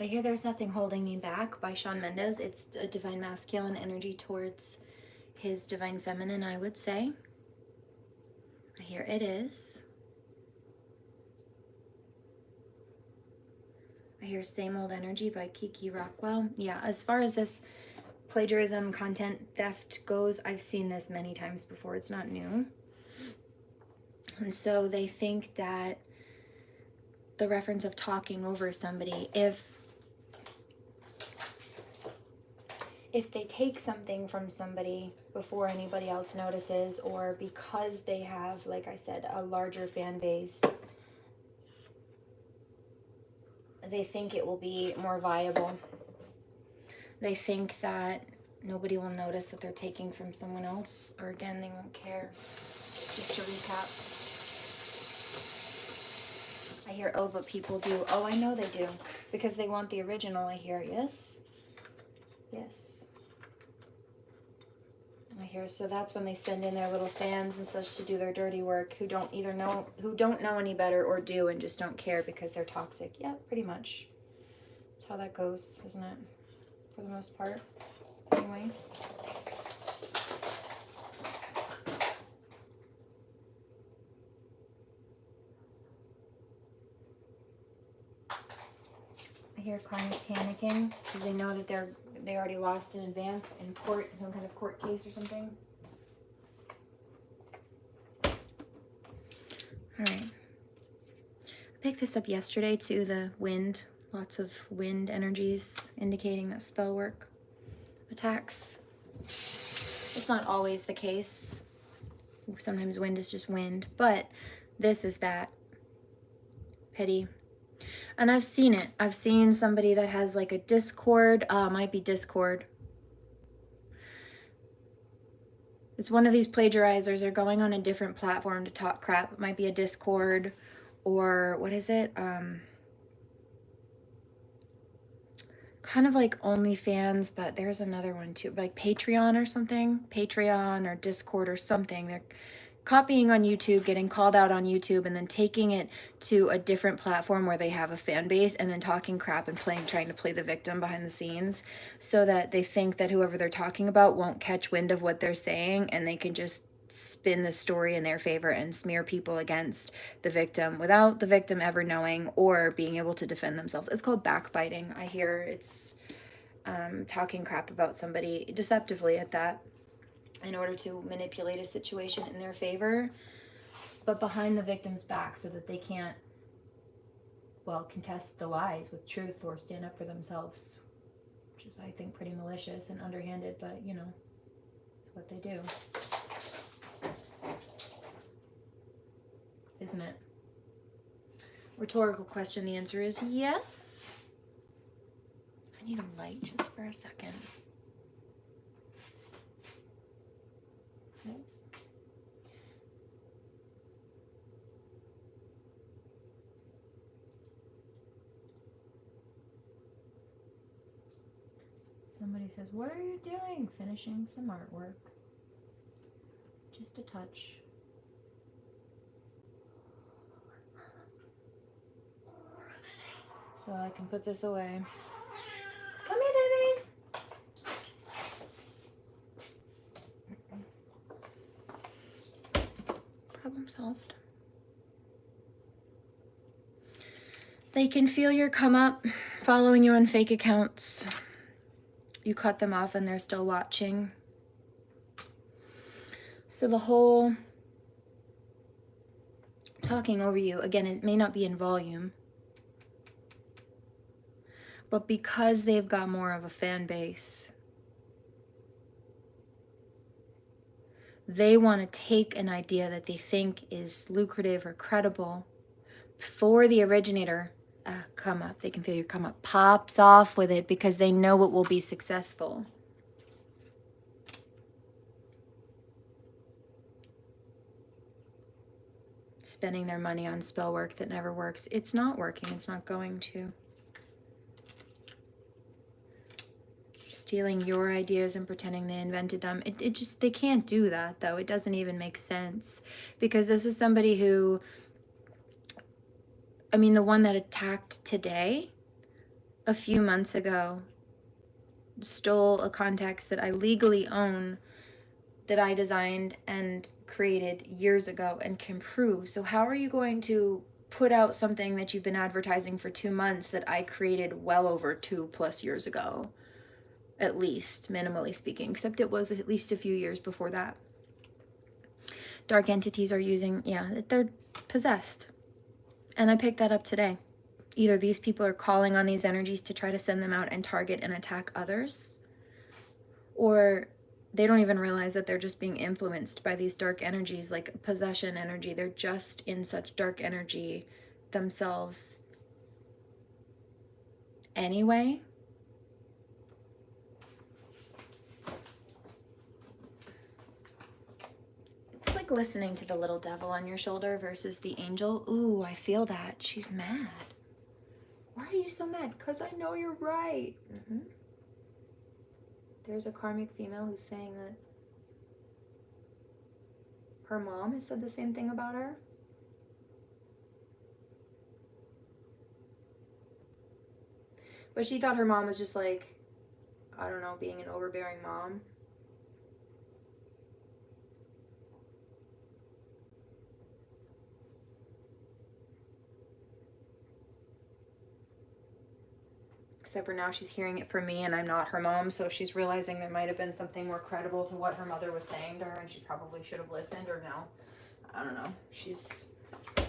I hear There's Nothing Holding Me Back by Shawn Mendes. It's a divine masculine energy towards his divine feminine, I would say. I hear It Is. I hear Same Old Energy by Kiki Rockwell. Yeah, as far as this plagiarism, content theft goes, I've seen this many times before. It's not new. And so they think that the reference of talking over somebody, if they take something from somebody before anybody else notices, or because they have, like I said, a larger fan base, they think it will be more viable. They think that nobody will notice that they're taking from someone else, or again, they won't care. Just to recap. I hear, oh, but people do. Oh, I know they do. Because they want the original, I hear. Yes. Yes. I hear, so that's when they send in their little fans and such to do their dirty work, who don't know any better, or do and just don't care because they're toxic. Yeah, pretty much. That's how that goes, isn't it? For the most part. Anyway. I hear Karmic panicking because they know that they already lost in advance in court, some kind of court case or something. All right. I picked this up yesterday too, the wind. Lots of wind energies indicating that spell work attacks. It's not always the case. Sometimes wind is just wind, but this is that. Pity. And I've seen it. I've seen somebody that has like a Discord. Might be Discord. It's one of these plagiarizers. They're going on a different platform to talk crap. It might be a Discord, or what is it? Kind of like OnlyFans, but there's another one too, like Patreon or something. Patreon or Discord or something. They're copying on YouTube, getting called out on YouTube, and then taking it to a different platform where they have a fan base, and then talking crap and trying to play the victim behind the scenes, so that they think that whoever they're talking about won't catch wind of what they're saying, and they can just spin the story in their favor and smear people against the victim without the victim ever knowing or being able to defend themselves. It's called backbiting. I hear it's talking crap about somebody deceptively at that, in order to manipulate a situation in their favor, but behind the victim's back, so that they can't, well, contest the lies with truth or stand up for themselves, which is, I think, pretty malicious and underhanded, but you know, it's what they do. Isn't it? Rhetorical question. The answer is yes. I need a light just for a second. Okay. Somebody says, "What are you doing?" Finishing some artwork. Just a touch. So I can put this away. Come here, babies. Problem solved. They can feel your come up, following you on fake accounts. You cut them off and they're still watching. So the whole talking over you, again, it may not be in volume, but because they've got more of a fan base, they want to take an idea that they think is lucrative or credible for the originator. Come up, they can feel your come up, pops off with it because they know it will be successful. Spending their money on spell work that never works. It's not working, it's not going to. Stealing your ideas and pretending they invented them. It just, they can't do that though. It doesn't even make sense, because this is somebody who, I mean, the one that attacked today, a few months ago, stole a context that I legally own, that I designed and created years ago and can prove. So how are you going to put out something that you've been advertising for 2 months that I created well over 2+ years ago? At least, minimally speaking, except it was at least a few years before that. Dark entities are using, yeah, they're possessed. And I picked that up today. Either these people are calling on these energies to try to send them out and target and attack others, or they don't even realize that they're just being influenced by these dark energies, like possession energy. They're just in such dark energy themselves anyway. It's like listening to the little devil on your shoulder versus the angel. Ooh, I feel that. She's mad. Why are you so mad? Because I know you're right. There's a karmic female who's saying that her mom has said the same thing about her. But she thought her mom was just like, I don't know, being an overbearing mom. Except for now she's hearing it from me and I'm not her mom, so she's realizing there might have been something more credible to what her mother was saying to her, and she probably should have listened, or no. I don't know. She's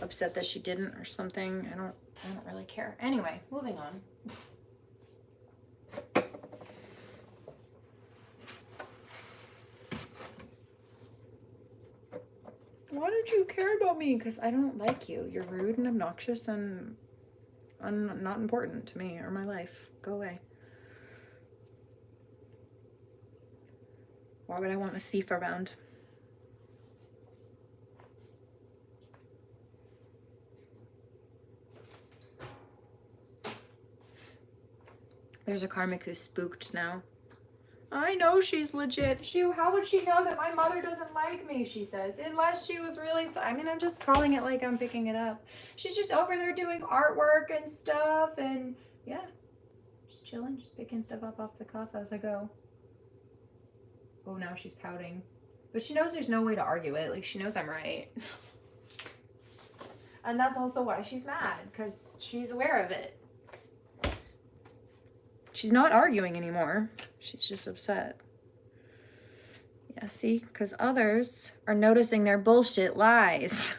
upset that she didn't or something. I don't really care. Anyway, moving on. Why don't you care about me? Because I don't like you. You're rude and obnoxious and not important to me or my life. Go away. Why would I want a thief around? There's a karmic who's spooked now. I know she's legit. How would she know that my mother doesn't like me, she says, unless she was really, I mean, I'm just calling it like I'm picking it up. She's just over there doing artwork and stuff, and yeah, just chilling, just picking stuff up off the cuff as I go. Oh, now she's pouting. But she knows there's no way to argue it. Like, she knows I'm right. And that's also why she's mad, because she's aware of it. She's not arguing anymore. She's just upset. Yeah, see? Because others are noticing their bullshit lies.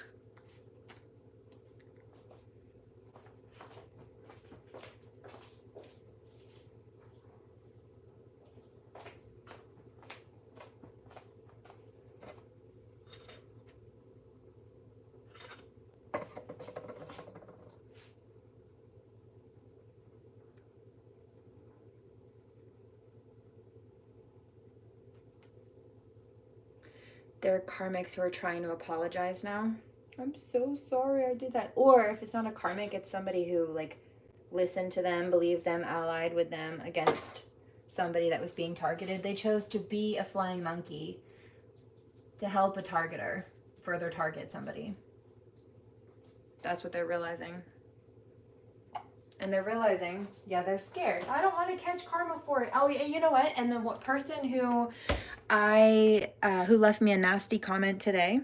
There are karmics who are trying to apologize now. I'm so sorry I did that. Or if it's not a karmic, it's somebody who like listened to them, believed them, allied with them against somebody that was being targeted. They chose to be a flying monkey to help a targeter further target somebody. That's what they're realizing. And they're realizing, yeah, they're scared. I don't want to catch karma for it. Oh, yeah, you know what? And the person who who left me a nasty comment today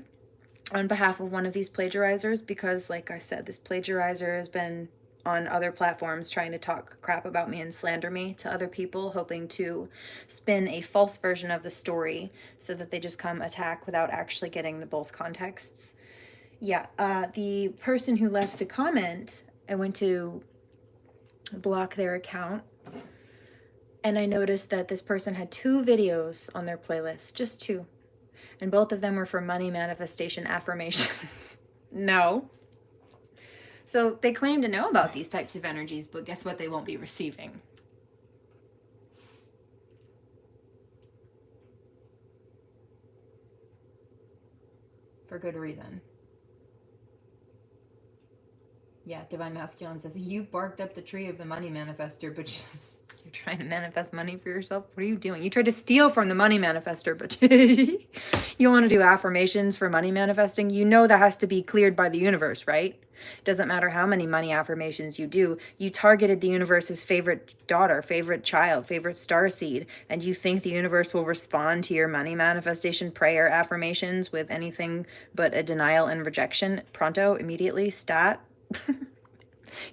on behalf of one of these plagiarizers, because like I said, this plagiarizer has been on other platforms trying to talk crap about me and slander me to other people, hoping to spin a false version of the story so that they just come attack without actually getting the both contexts. Yeah, the person who left the comment, I went to block their account, and I noticed that this person had 2 videos on their playlist, just 2, and both of them were for money manifestation affirmations. No. So they claim to know about these types of energies, but guess what they won't be receiving? For good reason. Yeah, Divine Masculine says, you barked up the tree of the money manifester, but you're trying to manifest money for yourself? What are you doing? You tried to steal from the money manifester, but you want to do affirmations for money manifesting? You know that has to be cleared by the universe, right? Doesn't matter how many money affirmations you do. You targeted the universe's favorite daughter, favorite child, favorite starseed, and you think the universe will respond to your money manifestation prayer affirmations with anything but a denial and rejection pronto, immediately, stat?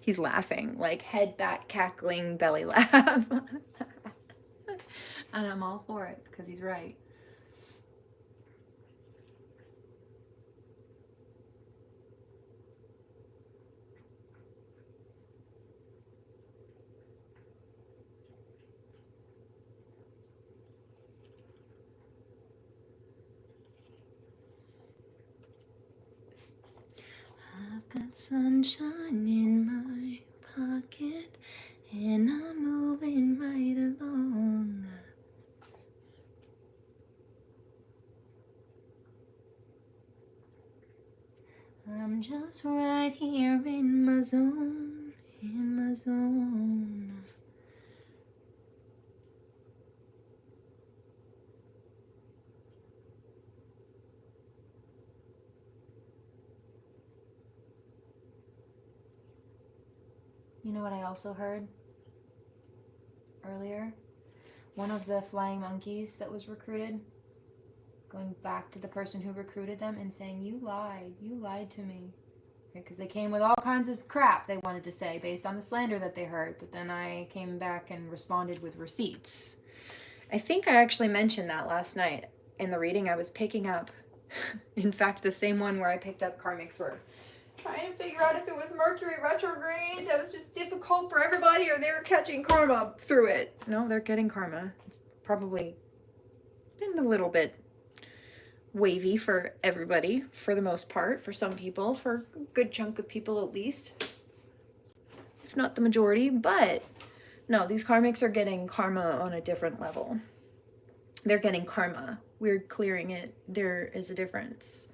He's laughing, like head back, cackling, belly laugh. And I'm all for it, because he's right. I've got sunshine in my pocket, and I'm moving right along. I'm just right here in my zone, in my zone. You know what I also heard earlier? One of the flying monkeys that was recruited going back to the person who recruited them and saying, you lied to me. Because they came with all kinds of crap they wanted to say based on the slander that they heard, but then I came back and responded with receipts. I think I actually mentioned that last night in the reading I was picking up. In fact, the same one where I picked up karmics were trying to figure out if it was Mercury retrograde that was just difficult for everybody, or they're catching karma through it. No, they're getting karma. It's probably been a little bit wavy for everybody, for the most part, for some people, for a good chunk of people at least, if not the majority. But no, these karmics are getting karma on a different level. They're getting karma. We're clearing it. There is a difference.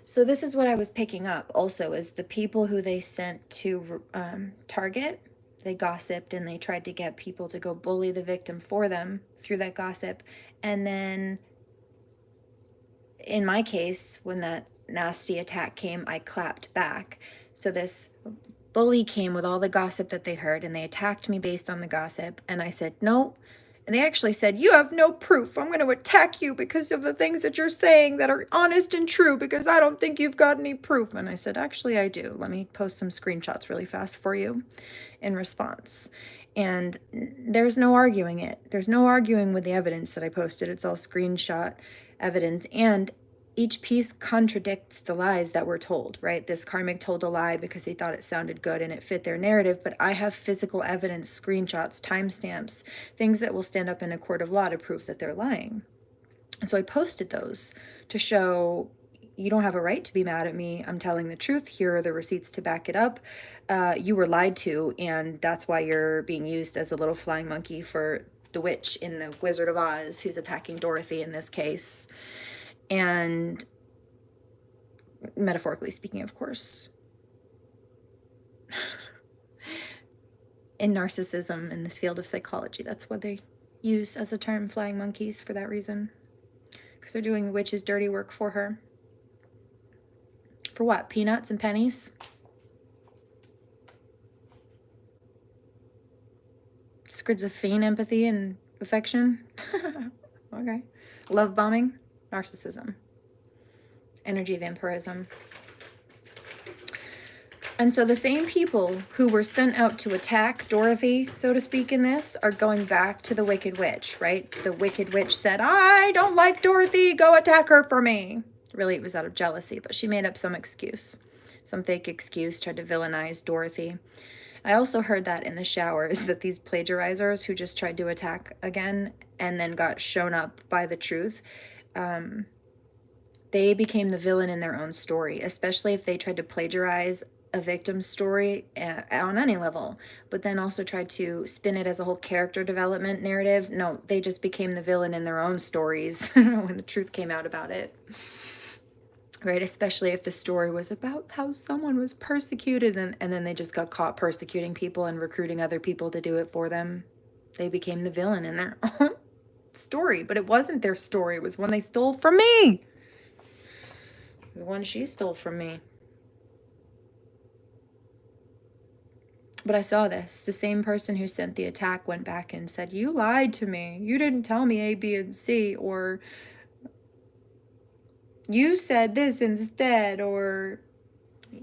So this is what I was picking up also, is the people who they sent to target they gossiped and they tried to get people to go bully the victim for them through that gossip. And then in my case, when that nasty attack came, I clapped back. So this bully came with all the gossip that they heard, and they attacked me based on the gossip. And I said, no. And they actually said, you have no proof. I'm going to attack you because of the things that you're saying that are honest and true, because I don't think you've got any proof. And I said, actually, I do. Let me post some screenshots really fast for you in response. And there's no arguing it. There's no arguing with the evidence that I posted. It's all screenshot evidence. And each piece contradicts the lies that were told, right? This karmic told a lie because he thought it sounded good and it fit their narrative, but I have physical evidence, screenshots, timestamps, things that will stand up in a court of law to prove that they're lying. And so I posted those to show you don't have a right to be mad at me. I'm telling the truth. Here are the receipts to back it up. You were lied to, and that's why you're being used as a little flying monkey for the witch in the Wizard of Oz who's attacking Dorothy in this case. And metaphorically speaking, of course. In narcissism, in the field of psychology, that's what they use as a term, flying monkeys, for that reason. Because they're doing the witch's dirty work for her. For what? Peanuts and pennies? Schizophrene empathy and affection? Okay. Love bombing? Narcissism. Energy vampirism. And so the same people who were sent out to attack Dorothy, so to speak, in this, are going back to the Wicked Witch, right? The Wicked Witch said, I don't like Dorothy, go attack her for me. Really, it was out of jealousy, but she made up some excuse, some fake excuse, tried to villainize Dorothy. I also heard that in the showers, that these plagiarizers who just tried to attack again and then got shown up by the truth, they became the villain in their own story, especially if they tried to plagiarize a victim's story on any level, but then also tried to spin it as a whole character development narrative. No, they just became the villain in their own stories when the truth came out about it. Right? Especially if the story was about how someone was persecuted and then they just got caught persecuting people and recruiting other people to do it for them. They became the villain in their own story, but it wasn't their story. It was one they stole from me. The one she stole from me. But I saw this. The same person who sent the attack went back and said, you lied to me. You didn't tell me A, B, and C, or you said this instead, or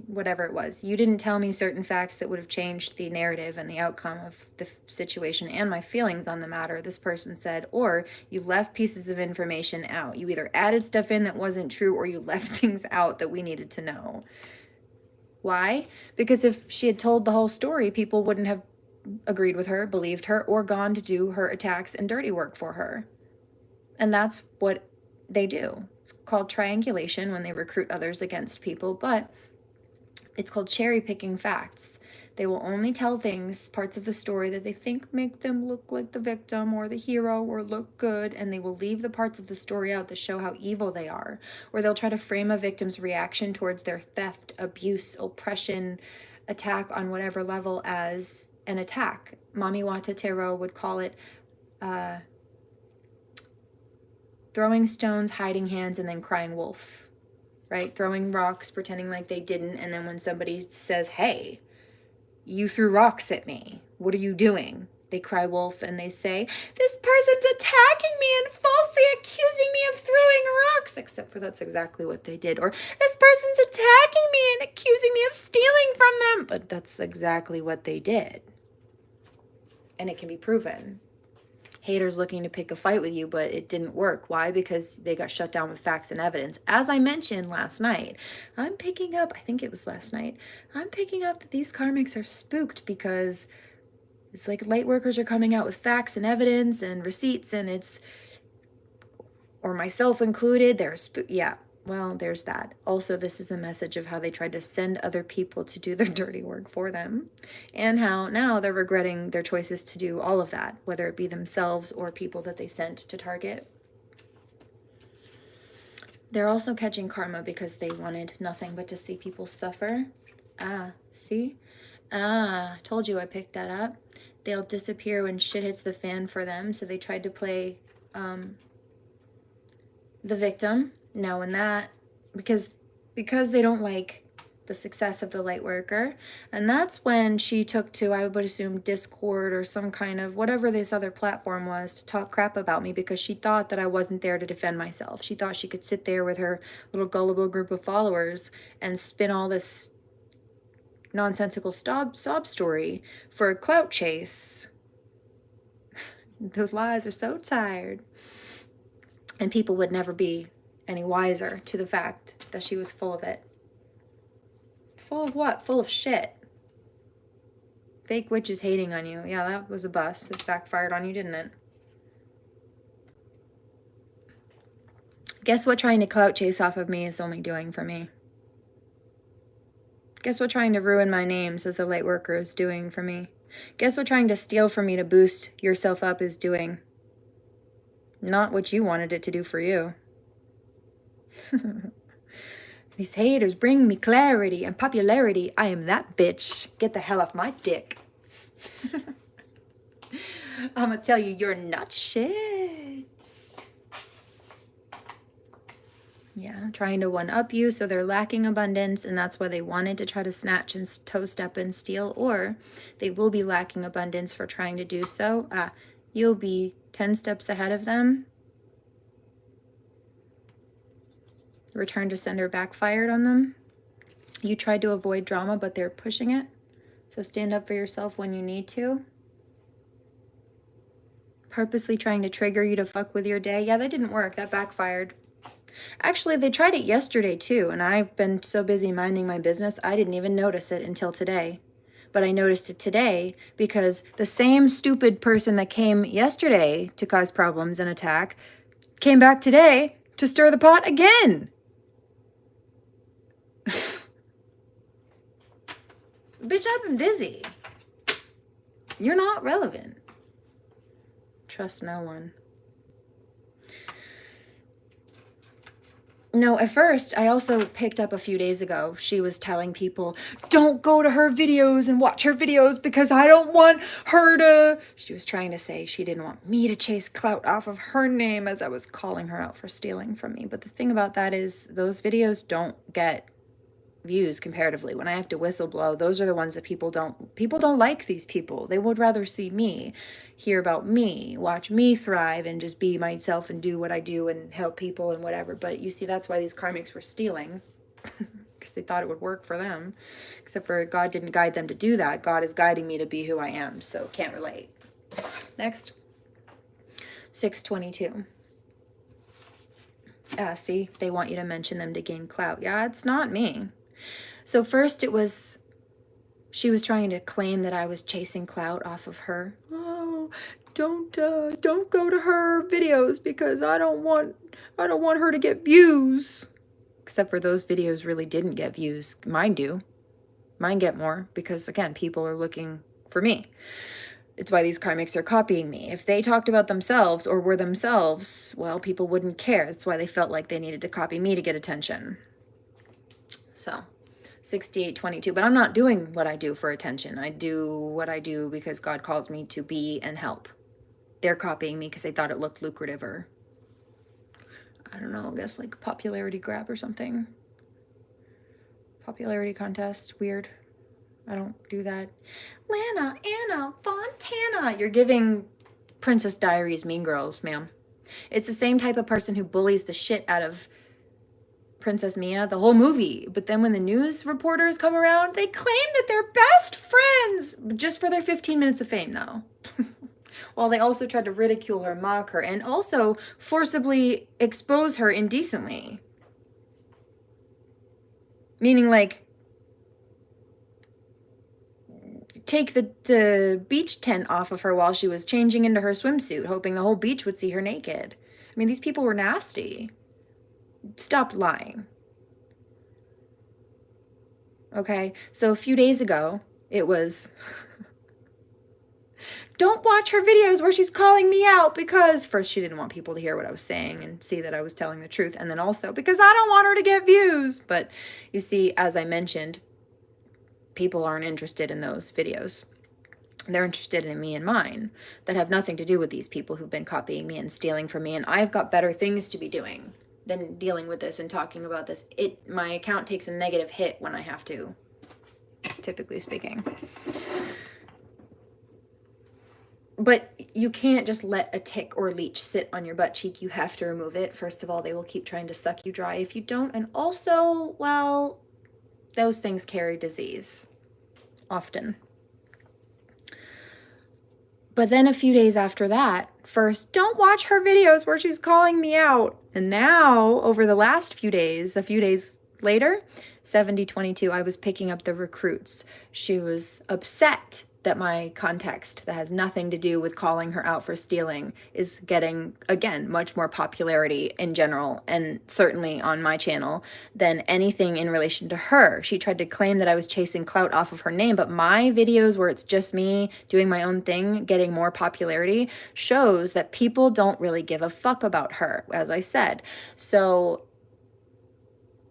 whatever it was. You didn't tell me certain facts that would have changed the narrative and the outcome of the situation and my feelings on the matter, this person said, or you left pieces of information out. You either added stuff in that wasn't true or you left things out that we needed to know. Why? Because if she had told the whole story, people wouldn't have agreed with her, believed her, or gone to do her attacks and dirty work for her. And that's what they do. It's called triangulation when they recruit others against people, but it's called cherry picking facts. They will only tell things, parts of the story that they think make them look like the victim or the hero or look good, and they will leave the parts of the story out that show how evil they are. Or they'll try to frame a victim's reaction towards their theft, abuse, oppression, attack on whatever level as an attack. Mami Wata Tero would call it throwing stones, hiding hands, and then crying wolf. Right? Throwing rocks, pretending like they didn't, and then when somebody says, hey, you threw rocks at me, what are you doing? They cry wolf and they say, this person's attacking me and falsely accusing me of throwing rocks, except for that's exactly what they did. Or this person's attacking me and accusing me of stealing from them, but that's exactly what they did. And it can be proven. Haters looking to pick a fight with you, but it didn't work. Why? Because they got shut down with facts and evidence. As I mentioned last night, I'm picking up, I think it was last night, I'm picking up that these karmics are spooked because it's like light workers are coming out with facts and evidence and receipts, and it's, or myself included, they're yeah. Well, there's that. Also, this is a message of how they tried to send other people to do their dirty work for them, and how now they're regretting their choices to do all of that, whether it be themselves or people that they sent to target. They're also catching karma because they wanted nothing but to see people suffer. See? Ah, told you I picked that up. They'll disappear when shit hits the fan for them. So they tried to play the victim. Now when that, because they don't like the success of the light worker. And that's when she took to, I would assume, Discord or some kind of whatever this other platform was to talk crap about me, because she thought that I wasn't there to defend myself. She thought she could sit there with her little gullible group of followers and spin all this nonsensical sob story for a clout chase. Those lies are so tired. And people would never be any wiser to the fact that she was full of it. Full of what? Full of shit. Fake witches hating on you. Yeah, that was a bust. It backfired on you, didn't it? Guess what trying to clout chase off of me is only doing for me? Guess what trying to ruin my name, says the light worker, is doing for me? Guess what trying to steal from me to boost yourself up is doing? Not what you wanted it to do for you. These haters bring me clarity and popularity. I am that bitch. Get the hell off my dick. I'm gonna tell you you're not shit. Yeah, trying to one-up you, so they're lacking abundance, and that's why they wanted to try to snatch and toe step and steal, or they will be lacking abundance for trying to do so. You'll be 10 steps ahead of them. Return to sender backfired on them. You tried to avoid drama, but they're pushing it. So stand up for yourself when you need to. Purposely trying to trigger you to fuck with your day. Yeah, that didn't work. That backfired. Actually, they tried it yesterday too, and I've been so busy minding my business, I didn't even notice it until today. But I noticed it today because the same stupid person that came yesterday to cause problems and attack came back today to stir the pot again. Bitch, I've been busy. You're not relevant. Trust no one. No, at first, I also picked up a few days ago, she was telling people, don't go to her videos and watch her videos because I don't want her to... She was trying to say she didn't want me to chase clout off of her name as I was calling her out for stealing from me. But the thing about that is those videos don't get views comparatively. When I have to whistleblow, those are the ones that people don't like these people. They would rather see me, hear about me, watch me thrive and just be myself and do what I do and help people and whatever. But you see, that's why these karmics were stealing, because they thought it would work for them. Except for God didn't guide them to do that. God is guiding me to be who I am, so can't relate. Next. 622. See, they want you to mention them to gain clout. Yeah, it's not me. So first it was, she was trying to claim that I was chasing clout off of her. Oh, don't go to her videos because I don't want her to get views. Except for those videos really didn't get views. Mine do. Mine get more because, again, people are looking for me. It's why these karmics are copying me. If they talked about themselves or were themselves, well, people wouldn't care. That's why they felt like they needed to copy me to get attention. So, 6822. But I'm not doing what I do for attention. I do what I do because God calls me to be and help. They're copying me because they thought it looked lucrative, or I don't know, I guess like a popularity grab or something. Popularity contest, weird. I don't do that. Lana, Anna, Fontana. You're giving Princess Diaries Mean Girls, ma'am. It's the same type of person who bullies the shit out of Princess Mia the whole movie. But then when the news reporters come around, they claim that they're best friends. Just for their 15 minutes of fame, though. While they also tried to ridicule her, mock her, and also forcibly expose her indecently. Meaning, like, take the beach tent off of her while she was changing into her swimsuit, hoping the whole beach would see her naked. I mean, these people were nasty. Stop lying. Okay, so a few days ago, it was, don't watch her videos where she's calling me out because first she didn't want people to hear what I was saying and see that I was telling the truth. And then also because I don't want her to get views. But you see, as I mentioned, people aren't interested in those videos. They're interested in me and mine that have nothing to do with these people who've been copying me and stealing from me. And I've got better things to be doing than dealing with this and talking about this. My account takes a negative hit when I have to, typically speaking. But you can't just let a tick or leech sit on your butt cheek. You have to remove it. First of all, they will keep trying to suck you dry if you don't. And also, well, those things carry disease often. But then a few days after that, first, don't watch her videos where she's calling me out. And now, over the last few days, a few days later, 7022, I was picking up the recruits. She was upset that my context that has nothing to do with calling her out for stealing is getting, again, much more popularity in general, and certainly on my channel, than anything in relation to her. She tried to claim that I was chasing clout off of her name, but my videos where it's just me doing my own thing, getting more popularity, shows that people don't really give a fuck about her, as I said. So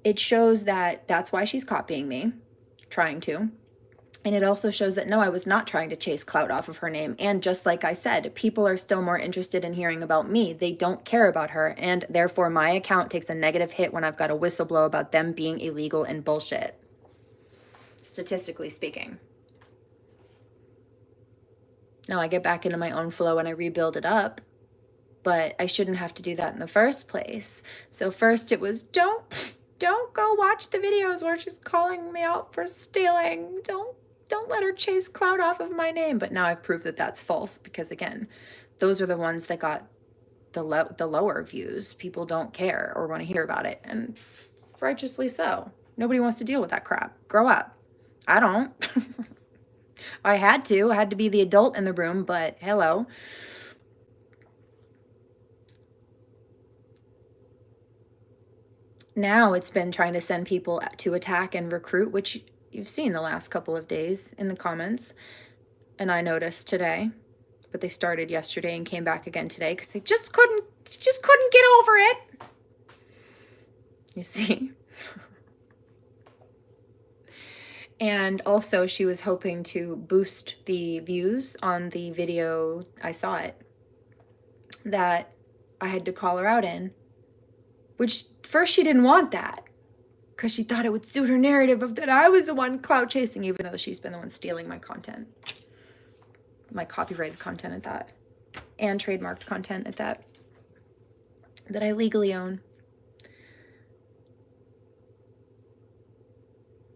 it shows that that's why she's copying me, trying to. And it also shows that, no, I was not trying to chase clout off of her name. And just like I said, people are still more interested in hearing about me. They don't care about her. And therefore, my account takes a negative hit when I've got a whistleblow about them being illegal and bullshit. Statistically speaking. Now I get back into my own flow and I rebuild it up. But I shouldn't have to do that in the first place. So first it was, don't go watch the videos where she's calling me out for stealing. Don't let her chase clout off of my name. But now I've proved that that's false, because again, those are the ones that got the lower views. People don't care or want to hear about it, and righteously so. Nobody wants to deal with that crap. Grow up. I don't. I had to be the adult in the room, but hello. Now it's been trying to send people to attack and recruit, which you've seen the last couple of days in the comments. And I noticed today, but they started yesterday and came back again today because they just couldn't get over it. You see? And also she was hoping to boost the views on the video, I saw it, that I had to call her out in. Which first she didn't want that because she thought it would suit her narrative of that I was the one clout chasing, even though she's been the one stealing my content, my copyrighted content at that, and trademarked content at that I legally own.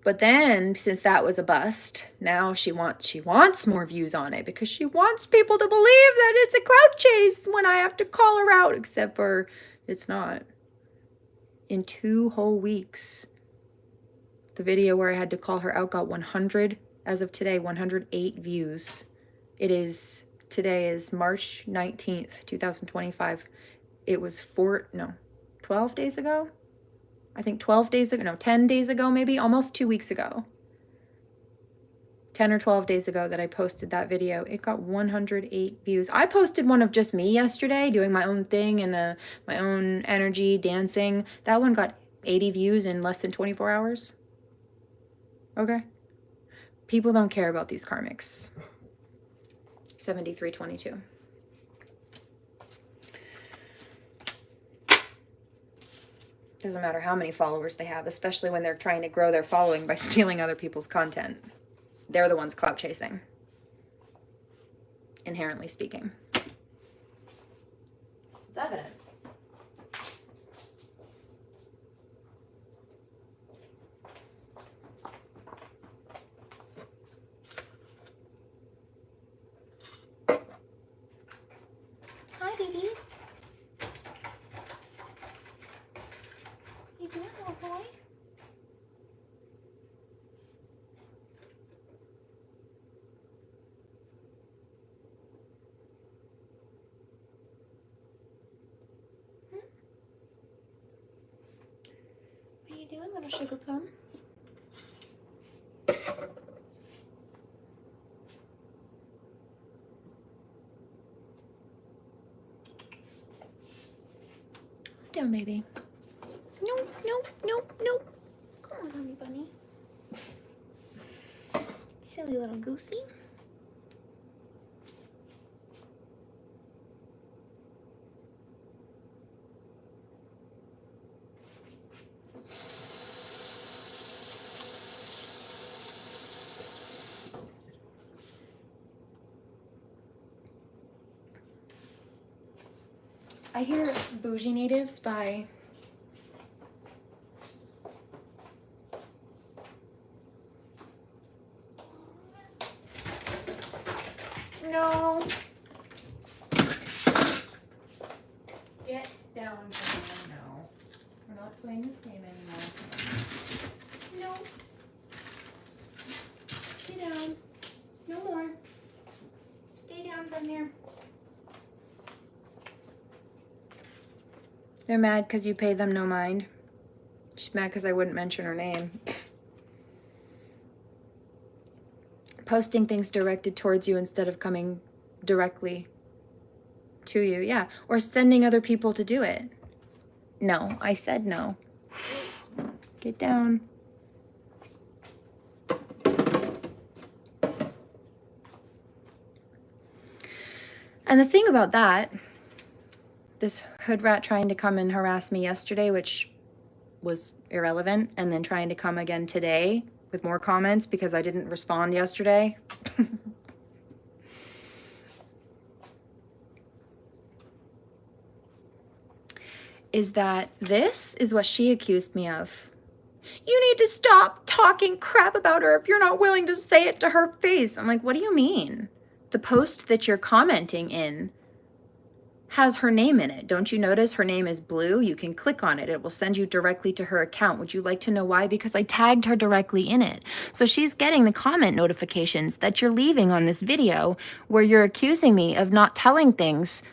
But then, since that was a bust, now she wants more views on it because she wants people to believe that it's a clout chase when I have to call her out, except for it's not. In 2 whole weeks, the video where I had to call her out got 100, as of today, 108 views. Today is March 19th, 2025. It was 12 days ago? I think 12 days ago, no, 10 days ago maybe, almost 2 weeks ago. 10 or 12 days ago that I posted that video. It got 108 views. I posted one of just me yesterday doing my own thing and my own energy, dancing. That one got 80 views in less than 24 hours. Okay. People don't care about these karmics. 7322. Doesn't matter how many followers they have, especially when they're trying to grow their following by stealing other people's content. They're the ones clout chasing, inherently speaking. It's evident. Hi, babies. You doing, little boy? What are you doing, little sugar plum? Down, baby. No. Come on, honey bunny. Silly little goosey. I hear Bougie Natives by No. Get down from there now. We're not playing this game anymore. No. Get down. No more. Stay down from there. They're mad because you pay them no mind. She's mad because I wouldn't mention her name. Posting things directed towards you instead of coming directly to you, yeah. Or sending other people to do it. No, I said no. Get down. And the thing about that, this hood rat trying to come and harass me yesterday, which was irrelevant, and then trying to come again today with more comments because I didn't respond yesterday. Is that this is what she accused me of. You need to stop talking crap about her if you're not willing to say it to her face. I'm like, what do you mean? The post that you're commenting in has her name in it. Don't you notice her name is blue? You can click on it. It will send you directly to her account. Would you like to know why? Because I tagged her directly in it. So she's getting the comment notifications that you're leaving on this video where you're accusing me of not telling things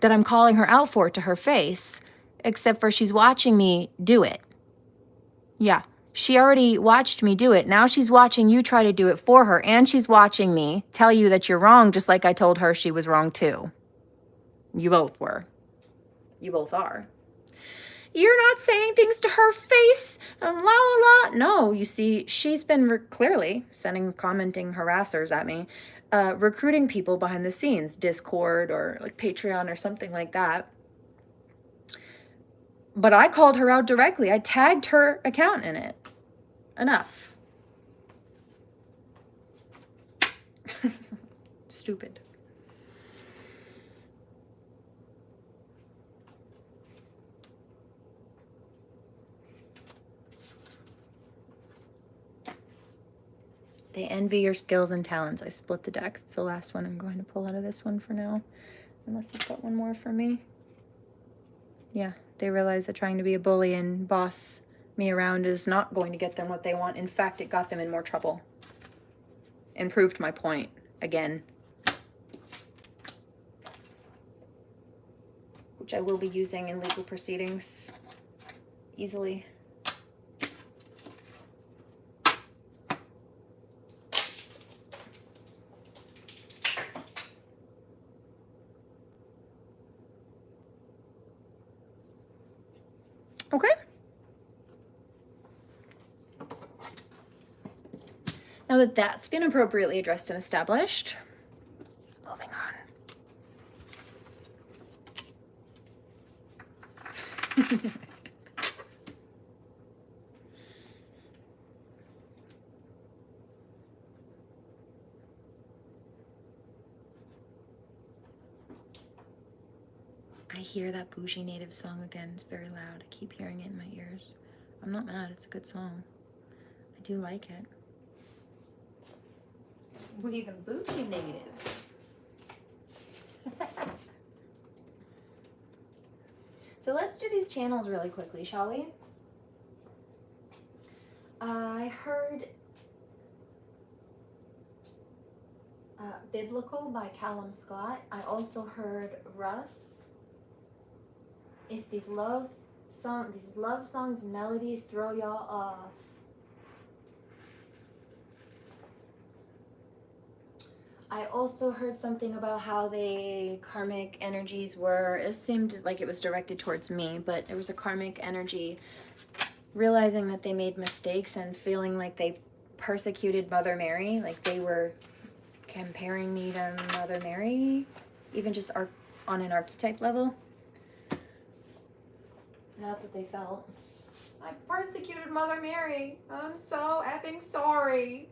that I'm calling her out for to her face, except for she's watching me do it. Yeah, she already watched me do it. Now she's watching you try to do it for her, and she's watching me tell you that you're wrong, just like I told her she was wrong too. You both were. You both are. You're not saying things to her face, and la la la. No, you see, she's been clearly sending commenting harassers at me, recruiting people behind the scenes, Discord or like Patreon or something like that. But I called her out directly. I tagged her account in it. Enough. Stupid. They envy your skills and talents. I split the deck. It's the last one I'm going to pull out of this one for now. Unless you've got one more for me. Yeah, they realize that trying to be a bully and boss me around is not going to get them what they want. In fact, it got them in more trouble. And proved my point again. Which I will be using in legal proceedings easily. Okay. Now that that's been appropriately addressed and established, moving on. I hear that Bougie Native song again. It's very loud. I keep hearing it in my ears. I'm not mad. It's a good song. I do like it. We the Bougie Natives. So let's do these channels really quickly, shall we? I heard Biblical by Callum Scott. I also heard Russ. If these love songs and melodies throw y'all off. I also heard something about how the karmic energies were, it seemed like it was directed towards me, but there was a karmic energy realizing that they made mistakes and feeling like they persecuted Mother Mary, like they were comparing me to Mother Mary, even just on an archetype level. And that's what they felt. I persecuted Mother Mary. I'm so effing sorry.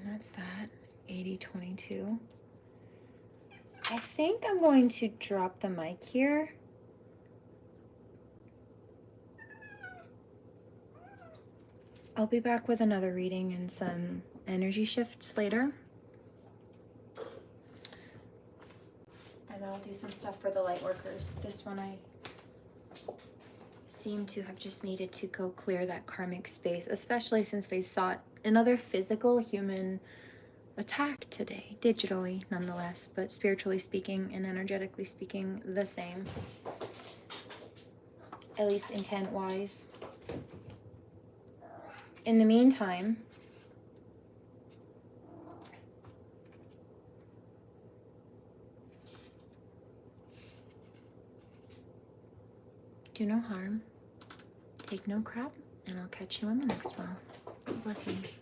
That's that. 80-22. I think I'm going to drop the mic here. I'll be back with another reading and some energy shifts later. And I'll do some stuff for the light workers. This one I seem to have just needed to go clear that karmic space, especially since they sought another physical human attack today, digitally nonetheless, but spiritually speaking and energetically speaking, the same. At least intent-wise. In the meantime, do no harm, take no crap, and I'll catch you on the next one. Blessings.